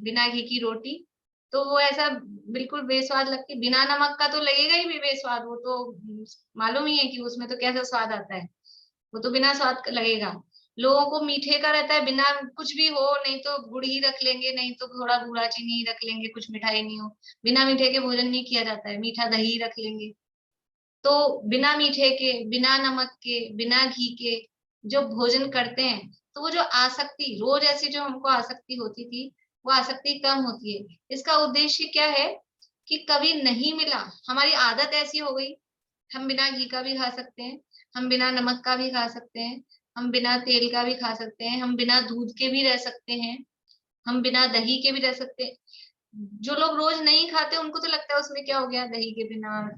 बिना घी की रोटी, तो वो ऐसा बिल्कुल बेस्वाद लगती। बिना नमक का तो लगेगा ही भी बेस्वाद, वो तो मालूम ही है कि उसमें तो कैसा स्वाद आता है, वो तो बिना स्वाद का लगेगा। लोगों को मीठे का रहता है, बिना कुछ भी हो, नहीं तो गुड़ ही रख लेंगे, नहीं तो थोड़ा बूढ़ा चीनी ही रख लेंगे, कुछ मिठाई नहीं हो, बिना मीठे के भोजन नहीं किया जाता है, मीठा दही रख लेंगे। तो बिना मीठे के, बिना नमक के, बिना घी के जो भोजन करते हैं, तो वो जो आसक्ति रोज ऐसी जो हमको आसक्ति होती थी, वो आसक्ति कम होती है। इसका उद्देश्य क्या है कि कभी नहीं मिला, हमारी आदत ऐसी हो गई, हम बिना घी का भी खा सकते हैं, हम बिना नमक का भी खा सकते हैं, हम बिना तेल का भी खा सकते हैं, हम बिना दूध के भी रह सकते हैं, हम बिना दही के भी रह सकते हैं। जो लोग रोज नहीं खाते उनको तो लगता है उसमें क्या हो गया दही के बिना,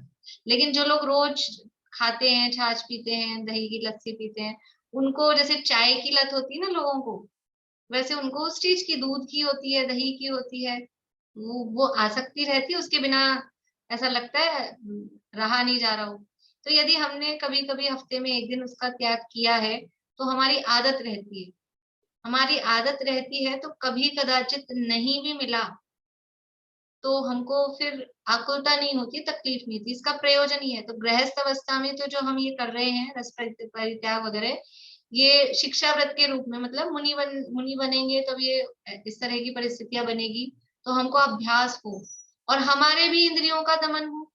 लेकिन जो लोग रोज खाते हैं, छाछ पीते हैं, दही की लस्सी पीते हैं, उनको जैसे चाय की लत होती है ना लोगों को, वैसे उनको उस चीज की, दूध की होती है, दही की होती है, वो आसक्ति रहती है, उसके बिना ऐसा लगता है रहा नहीं जा रहा हो। तो यदि हमने कभी कभी हफ्ते में 1 दिन उसका त्याग किया है तो हमारी आदत रहती है, हमारी आदत रहती है, तो कभी कदाचित नहीं भी मिला तो हमको फिर आकुलता नहीं होती, तकलीफ नहीं होती, इसका प्रयोजन ही है। तो गृहस्थ अवस्था में तो जो हम ये कर रहे हैं रस परित्याग वगैरह, ये शिक्षा व्रत के रूप में, मतलब मुनि बनेंगे तब ये इस तरह की परिस्थितियां बनेगी, तो हमको अभ्यास हो और हमारे भी इंद्रियों का दमन हो।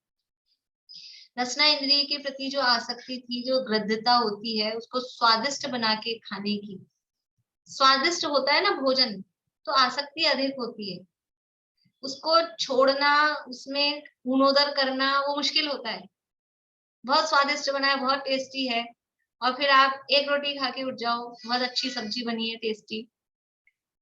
रसना इंद्रिय के प्रति जो आसक्ति थी, जो गृद्धता होती है, उसको स्वादिष्ट बना के खाने की, स्वादिष्ट होता है ना भोजन, तो आसक्ति अधिक होती है, उसको छोड़ना, उसमें पूर्णोदर करना वो मुश्किल होता है। बहुत स्वादिष्ट बना है, बहुत टेस्टी है, और फिर आप एक रोटी खा के उठ जाओ, बहुत अच्छी सब्जी बनी है टेस्टी,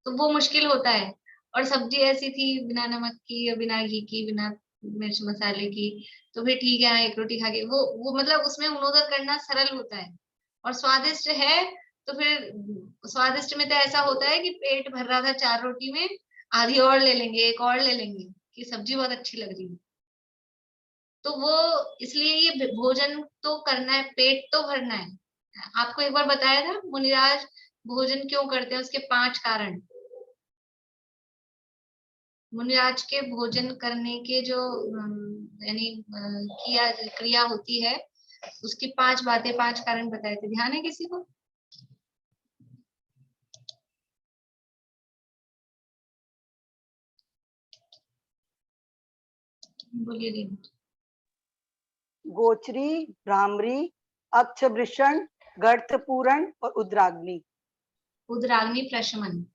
तो वो मुश्किल होता है। और सब्जी ऐसी थी बिना नमक की, बिना घी की, बिना मिर्च मसाले की, तो फिर ठीक है एक रोटी खा के वो मतलब उसमें उनोदर करना सरल होता है। और स्वादिष्ट है तो फिर स्वादिष्ट में तो ऐसा होता है कि पेट भर रहा था 4 रोटी में, आधी और ले लेंगे, एक और ले लेंगे कि सब्जी बहुत अच्छी लग रही है। तो वो इसलिए ये भोजन तो करना है, पेट तो भरना है। आपको एक बार बताया था मुनिराज भोजन क्यों करते हैं, उसके 5 कारण। मुनिराज के भोजन करने के जो यानी किया क्रिया होती है, उसकी 5 बातें, 5 कारण बताए थे, ध्यान है किसी को? बोलिए दीदी। गोचरी, भ्रामरी, अक्षवृषण, गर्तपूरण और उद्राग्नि। उद्राग्नि प्रशमन,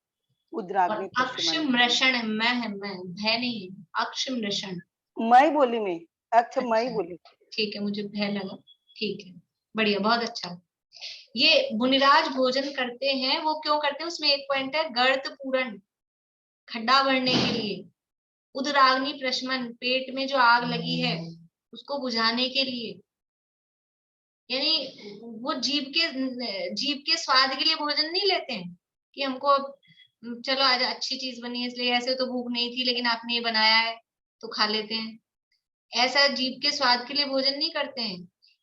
उद्राग्नि अक्षमृषण, मैं भय नहीं है, अक्षमृषण। मैं बोली मैं, मैं बोली। ठीक है, मुझे भय लगा, ठीक है, बढ़िया, बहुत अच्छा। ये मुनिराज भोजन करते हैं, वो क्यों करते हैं, उसमें एक पॉइंट है गर्त पूरण, खड्डा भरने के लिए। उदराग्नि प्रशमन, पेट में जो आग लगी है उसको बुझाने के लिए, यानी वो जीभ के स्वाद के लिए भोजन नहीं लेते हैं कि हमको चलो आज अच्छी चीज बनी है इसलिए, ऐसे तो भूख नहीं थी लेकिन आपने ये बनाया है तो खा लेते हैं। ऐसा जीभ के स्वाद के लिए भोजन नहीं करते हैं,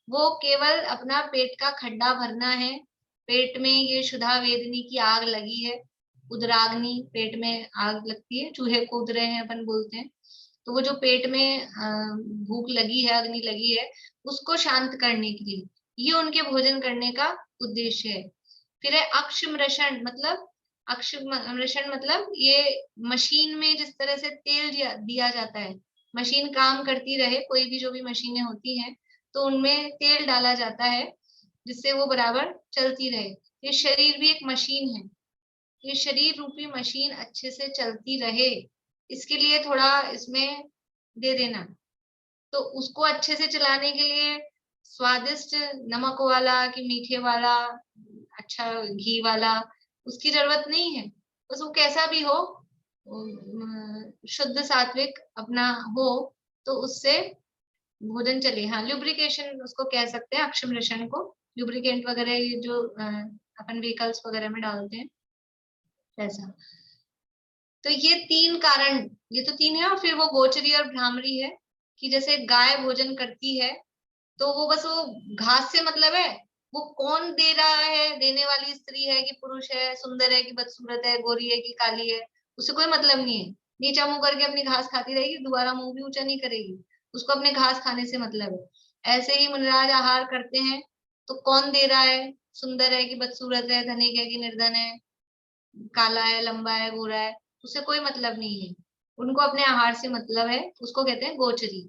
वो केवल अपना पेट का खड्डा भरना है। पेट में ये शुद्धा वेदनी की आग लगी है, उदराग्नि, पेट में आग लगती है, चूहे कूद रहे हैं अपन बोलते हैं। तो वो जो पेट में भूख लगी है, अग्नि लगी है, उसको शांत करने के लिए ये उनके भोजन करने का उद्देश्य है। फिर है अक्षमृषण, मतलब अक्षमृषण मतलब ये मशीन में जिस तरह से तेल दिया जाता है, मशीन काम करती रहे, कोई भी जो भी मशीनें होती हैं तो उनमें तेल डाला जाता है जिससे वो बराबर चलती रहे। ये शरीर भी एक मशीन है, ये शरीर रूपी मशीन अच्छे से चलती रहे इसके लिए थोड़ा इसमें दे देना। तो उसको अच्छे से चलाने के लिए स्वादिष्ट नमक वाला कि मीठे वाला, अच्छा घी वाला, उसकी जरूरत नहीं है। बस वो कैसा भी हो, शुद्ध सात्विक अपना हो, तो उससे भोजन चले। हाँ, ल्यूब्रिकेशन उसको कह सकते हैं, अक्षमृषण को। ल्यूब्रिकेंट वगैरह ये जो अपन व्हीकल्स वगैरह में डालते हैं ऐसा। तो ये तीन कारण, ये तो तीन है। और फिर वो गोचरी और भ्रामरी है कि जैसे गाय भोजन करती है तो वो बस वो घास से मतलब है, वो कौन दे रहा है, देने वाली स्त्री है कि पुरुष है, सुंदर है कि बदसूरत है, गोरी है कि काली है, उससे कोई मतलब नहीं है। नीचा मुंह करके अपनी घास खाती रहेगी, दोबारा मुंह भी ऊंचा नहीं करेगी, उसको अपने घास खाने से मतलब है। ऐसे ही मुनिराज आहार करते हैं तो कौन दे रहा है, सुंदर है कि बदसूरत है, धनिक है कि निर्धन है, काला है, लंबा है, गोरा है, उससे कोई मतलब नहीं है। उनको अपने आहार से मतलब है, उसको कहते हैं गोचरी।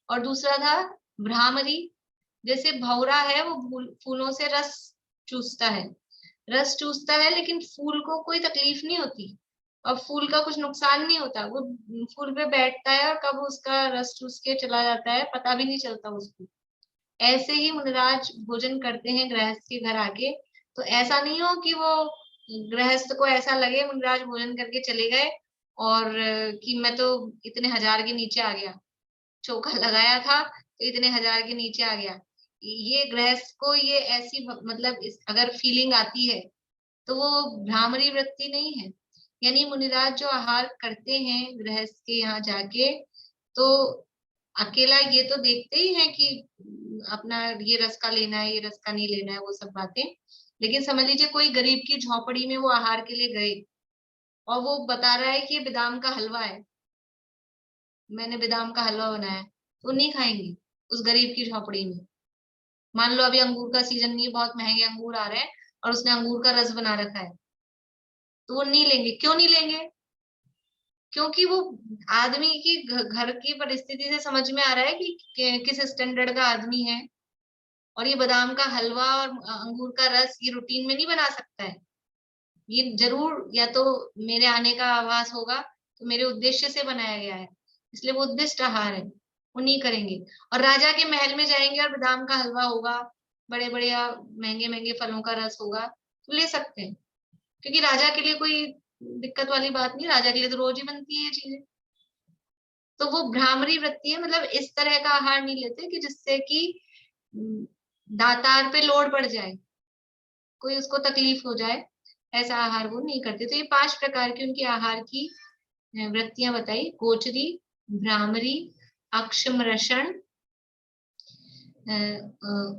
और दूसरा था भ्रामरी, जैसे भौरा है वो फूलों से रस चूसता है, रस चूसता है लेकिन फूल को कोई तकलीफ नहीं होती और फूल का कुछ नुकसान नहीं होता। वो फूल पे बैठता है और कब उसका रस चूस के चला जाता है पता भी नहीं चलता उसको। ऐसे ही मुनिराज भोजन करते हैं गृहस्थ के घर आके। तो ऐसा नहीं हो कि वो गृहस्थ को ऐसा लगे मुनिराज भोजन करके चले गए और कि मैं तो इतने हजार के नीचे आ गया, चौका लगाया था तो इतने हजार के नीचे आ गया। ये गृहस्थ को ये ऐसी मतलब अगर फीलिंग आती है तो वो भ्रामरी वृत्ति नहीं है। यानी मुनिराज जो आहार करते हैं गृहस्थ के यहाँ जाके, तो अकेला ये तो देखते ही हैं कि अपना ये रस का लेना है, ये रस का नहीं लेना है, वो सब बातें। लेकिन समझ लीजिए कोई गरीब की झोपड़ी में वो आहार के लिए गए और वो बता रहा है कि ये बादाम का हलवा है, मैंने बादाम का हलवा बनाया है, तो नहीं खाएंगे उस गरीब की झोपड़ी में। मान लो अभी अंगूर का सीजन नहीं है, बहुत महंगे अंगूर आ रहे हैं और उसने अंगूर का रस बना रखा है, तो वो नहीं लेंगे। क्यों नहीं लेंगे? क्योंकि वो आदमी की घर की परिस्थिति से समझ में आ रहा है कि किस स्टैंडर्ड का आदमी है, और ये बादाम का हलवा और अंगूर का रस ये रूटीन में नहीं बना सकता है। ये जरूर या तो मेरे आने का आभास होगा, तो मेरे उद्देश्य से बनाया गया है, इसलिए वो उद्दिष्ट आहार है, वो नहीं करेंगे। और राजा के महल में जाएंगे और बादाम का हलवा होगा, बड़े बड़े महंगे महंगे फलों का रस होगा, तो ले सकते हैं, क्योंकि राजा के लिए कोई दिक्कत वाली बात नहीं, राजा के लिए तो रोज ही बनती है ये चीजें। तो वो भ्रामरी वृत्ति है, मतलब इस तरह का आहार नहीं लेते कि जिससे कि दातार पे लोड पड़ जाए, कोई उसको तकलीफ हो जाए, ऐसा आहार वो नहीं करते। तो ये 5 प्रकार की उनकी आहार की वृत्तियां बताई, गोचरी, भ्रामरी, अक्षमृषण,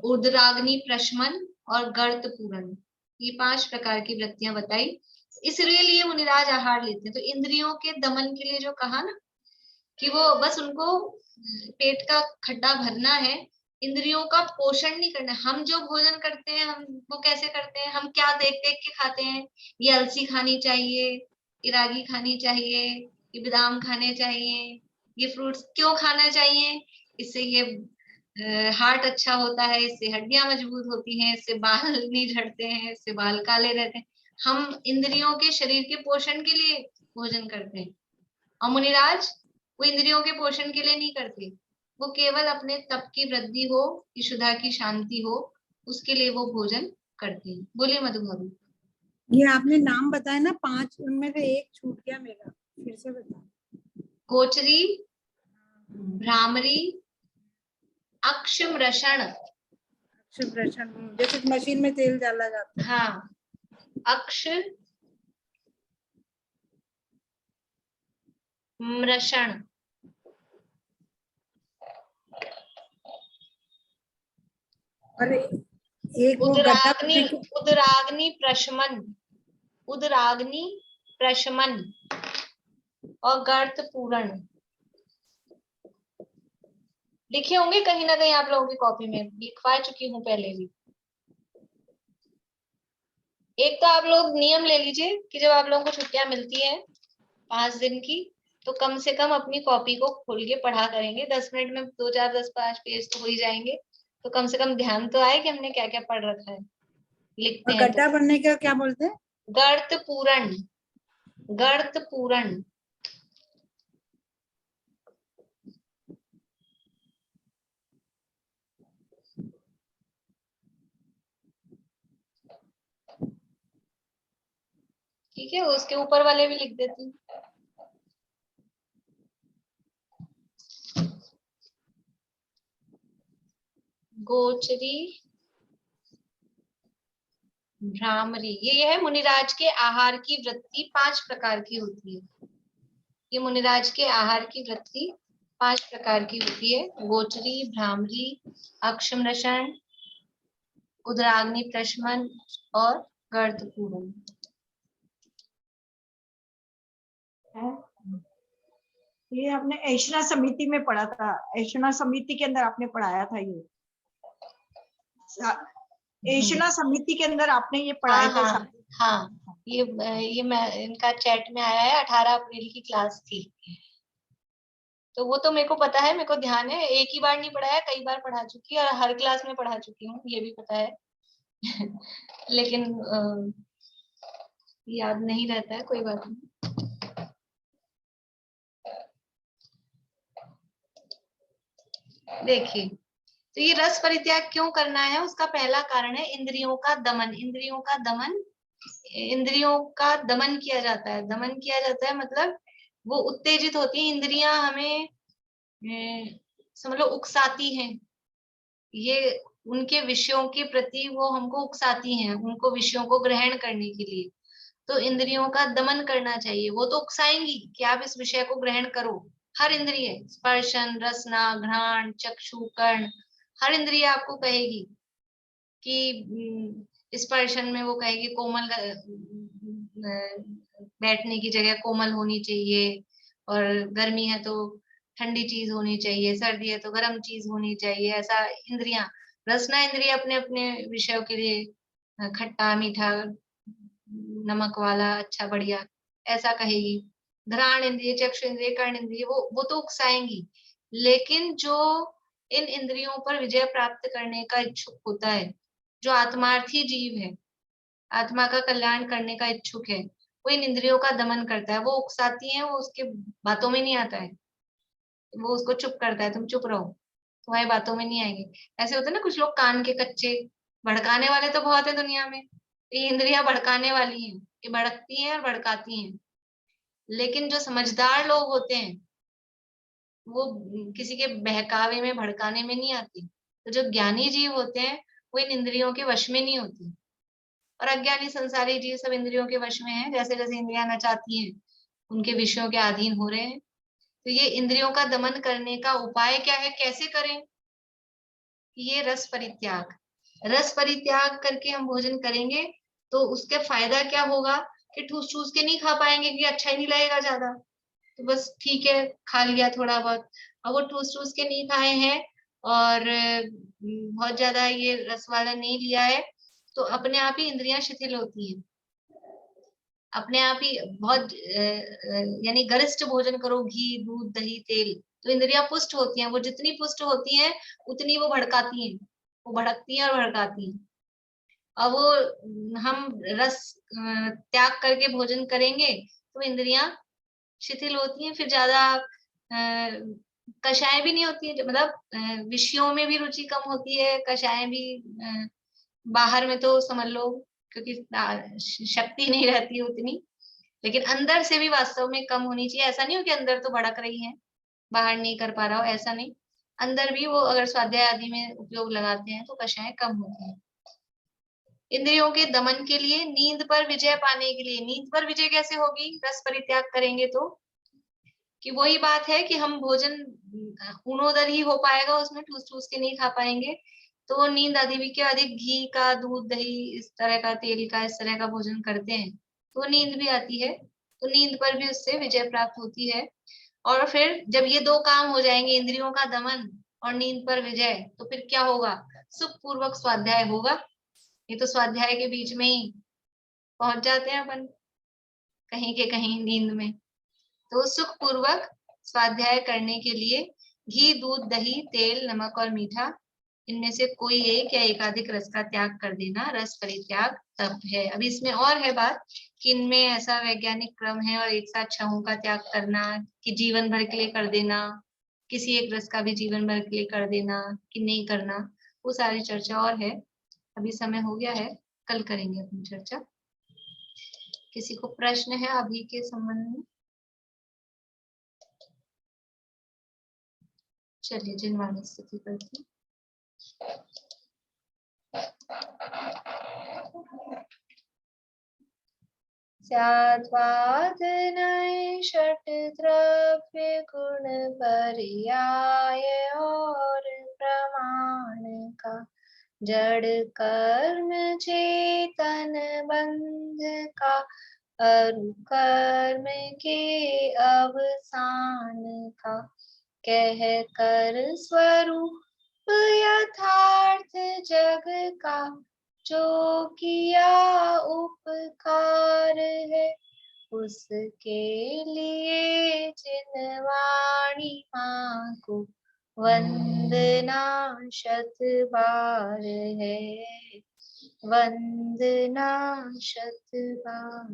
उर्दराग्नि प्रशमन और गर्त पूरण, ये 5 प्रकार की वृत्तियां बताई। इसलिए लिए मुनिराज आहार लेते हैं। तो इंद्रियों के दमन के लिए जो कहा ना कि वो बस उनको पेट का खड्डा भरना है, इंद्रियों का पोषण नहीं करना। हम जो भोजन करते हैं हम वो कैसे करते हैं, हम क्या देख देख के खाते हैं, ये अलसी खानी चाहिए, ये रागी खानी चाहिए, ये बादाम खाने चाहिए, ये फ्रूट्स क्यों खाना चाहिए, इससे ये हार्ट अच्छा होता है, इससे हड्डियां मजबूत होती हैं, इससे बाल नहीं झड़ते हैं, इससे बाल काले रहते हैं। हम इंद्रियों के शरीर के पोषण के लिए भोजन करते हैं, और मुनिराज वो इंद्रियों के पोषण के लिए नहीं करते, वो केवल अपने तप की वृद्धि हो, शुद्धा की शांति हो, उसके लिए वो भोजन करते हैं। बोलिए मधुभाभी। ये आपने नाम बताया ना 5, उनमें से एक छूट गया मेरा, फिर से बता। गोचरी, भ्रामरी, अक्षमृषण। अक्षमृषण जैसे मशीन में तेल डाला जाता है। हाँ, अक्ष मृषण, और एक वो उदराग्नि, उदराग्नि प्रशमन, उदराग्नि प्रशमन और गर्त पूरण। लिखे होंगे कहीं ना कहीं आप लोगों की कॉपी में, लिखवा चुकी हूँ पहले भी। एक तो आप लोग नियम ले लीजिए कि जब आप लोगों को छुट्टियां मिलती है 5 दिन की, तो कम से कम अपनी कॉपी को खोल के पढ़ा करेंगे। 10 मिनट में 2 4 10 5 पेज तो हो ही जाएंगे, तो कम से कम ध्यान तो आए कि हमने क्या क्या पढ़ रखा है। लिखते और हैं गड्ढा भरने का क्या बोलते हैं? गर्त पूरण, गर्त पूरण। ठीक है, उसके ऊपर वाले भी लिख देती हूँ। गोचरी, भ्रामरी, ये है मुनिराज के आहार की वृत्ति 5 प्रकार की होती है। ये मुनिराज के आहार की वृत्ति 5 प्रकार की होती है। गोचरी, भ्रामरी, अक्षमृषण, उदराग्नि प्रशमन और गर्त पूरण। ये आपने ऐशना समिति में पढ़ा था, ऐशना समिति के अंदर आपने पढ़ाया था ये। ऐशना समिति के अंदर आपने ये पढ़ाए थे। हाँ, ये मैं इनका चैट में आया है, 18 अप्रैल की क्लास थी, तो वो तो मेरे को पता है, मेरे को ध्यान है। एक ही बार नहीं पढ़ाया, कई बार पढ़ा चुकी और हर क्लास में पढ़ा चुकी हूँ, ये भी पता है। लेकिन याद नहीं रहता है, कोई बात नहीं। देखिए, तो ये रस परित्याग क्यों करना है, उसका पहला कारण है इंद्रियों का दमन। इंद्रियों का दमन, इंद्रियों का दमन किया जाता है। दमन किया जाता है मतलब वो उत्तेजित होती है, इंद्रियां हमें समझ लो उकसाती हैं। ये उनके विषयों के प्रति वो हमको उकसाती हैं, उनको विषयों को ग्रहण करने के लिए। तो इंद्रियों का दमन करना चाहिए। वो तो उकसाएंगी कि आप इस विषय को ग्रहण करो। हर इंद्रिय, स्पर्शन, रसना, घ्राण, चक्षु, कर्ण, हर इंद्रिय आपको कहेगी कि स्पर्शन में वो कहेगी कोमल, बैठने की जगह कोमल होनी चाहिए, और गर्मी है तो ठंडी चीज होनी चाहिए, सर्दी है तो गर्म चीज होनी चाहिए। ऐसा इंद्रियां, रसना इंद्रिय अपने अपने विषयों के लिए खट्टा मीठा, नमक वाला, अच्छा बढ़िया, ऐसा कहेगी। घ्राण इंद्रिय, चक्षु इंद्रिय, कर्ण इंद्रिय, वो तो उकसाएंगी। लेकिन जो इन इंद्रियों पर विजय प्राप्त करने का इच्छुक होता है, जो आत्मार्थी जीव है, आत्मा का कल्याण करने का इच्छुक है, वो इन इंद्रियों का दमन करता है। वो उकसाती है, वो उसके बातों में नहीं आता है, वो उसको चुप करता है, तुम चुप रहो, तुम्हारी बातों में नहीं आएंगे। ऐसे होता है ना कुछ लोग कान के कच्चे, भड़काने वाले तो बहुत है दुनिया में। ये इंद्रियां भड़काने वाली हैं, ये भड़कती हैं और भड़काती हैं। लेकिन जो समझदार लोग होते हैं वो किसी के बहकावे में, भड़काने में नहीं आती। तो जो ज्ञानी जीव होते हैं वो इन इंद्रियों के वश में नहीं होती। और अज्ञानी संसारी जीव सब इंद्रियों के वश में है, जैसे जैसे इंद्रियां नचाती हैं उनके विषयों के अधीन हो रहे हैं। तो ये इंद्रियों का दमन करने का उपाय क्या है, कैसे करें? ये रस परित्याग। रस परित्याग करके हम भोजन करेंगे तो उसके फायदा क्या होगा कि ठूस ठूस के नहीं खा पाएंगे, कि अच्छा ही नहीं लगेगा ज्यादा, तो बस ठीक है खा लिया थोड़ा बहुत। अब वो ठूस ठूस के नहीं खाए हैं और बहुत ज्यादा ये रस वाला नहीं लिया है, तो अपने आप ही इंद्रियां शिथिल होती हैं। अपने आप ही बहुत यानी गरिष्ठ भोजन करो, घी, दूध, दही, तेल, तो इंद्रियां पुष्ट होती हैं। वो जितनी पुष्ट होती हैं उतनी वो भड़काती हैं, वो भड़कती हैं और भड़काती हैं। अब वो हम रस त्याग करके भोजन करेंगे तो इंद्रियां शिथिल होती हैं, फिर ज्यादा कषाय भी नहीं होती है, मतलब विषयों में भी रुचि कम होती है, कषाय भी बाहर में तो समझ लो क्योंकि शक्ति नहीं रहती है उतनी, लेकिन अंदर से भी वास्तव में कम होनी चाहिए। ऐसा नहीं हो कि अंदर तो भड़क रही है, बाहर नहीं कर पा रहा हो, ऐसा नहीं। अंदर भी वो अगर स्वाध्याय आदि में उपयोग लगाते हैं तो कषाय कम होती है। इंद्रियों के दमन के लिए, नींद पर विजय पाने के लिए, नींद पर विजय कैसे होगी रस परित्याग करेंगे तो? कि वही बात है कि हम भोजन ऊनोदर ही हो पाएगा, उसमें ठूस ठूस के नहीं खा पाएंगे। तो नींद अधिक के अधिक घी का, दूध, दही, इस तरह का, तेल का, इस तरह का भोजन करते हैं तो नींद भी आती है। तो नींद पर भी उससे विजय प्राप्त होती है। और फिर जब ये दो काम हो जाएंगे, इंद्रियों का दमन और नींद पर विजय, तो फिर क्या होगा? सुख पूर्वक स्वाध्याय होगा। ये तो स्वाध्याय के बीच में ही पहुंच जाते हैं अपन, कहीं के कहीं नींद में। तो सुख पूर्वक स्वाध्याय करने के लिए घी, दूध, दही, तेल, नमक और मीठा, इनमें से कोई एक या एकाधिक रस का त्याग कर देना रस परित्याग तप है। अब इसमें और है बात कि इनमें ऐसा वैज्ञानिक क्रम है, और एक साथ छहों का त्याग करना कि जीवन भर के लिए कर देना, किसी एक रस का भी जीवन भर के लिए कर देना कि नहीं करना, वो सारी चर्चा और है। अभी समय हो गया है, कल करेंगे अपनी चर्चा। किसी को प्रश्न है अभी के संबंध में? चलिए जिनवाणी स्थिति करते हैं। स्याद्वादनय षट द्रव्य गुण पर्याय और प्रमाण का, जड़ कर्म चेतन बंध का, अरुकर्म के अवसान का, कह कर स्वरूप यथार्थ जग का, जो किया उपकार है उसके लिए जिनवाणी माँ को वंदना शत बार है, वंदना शत बार।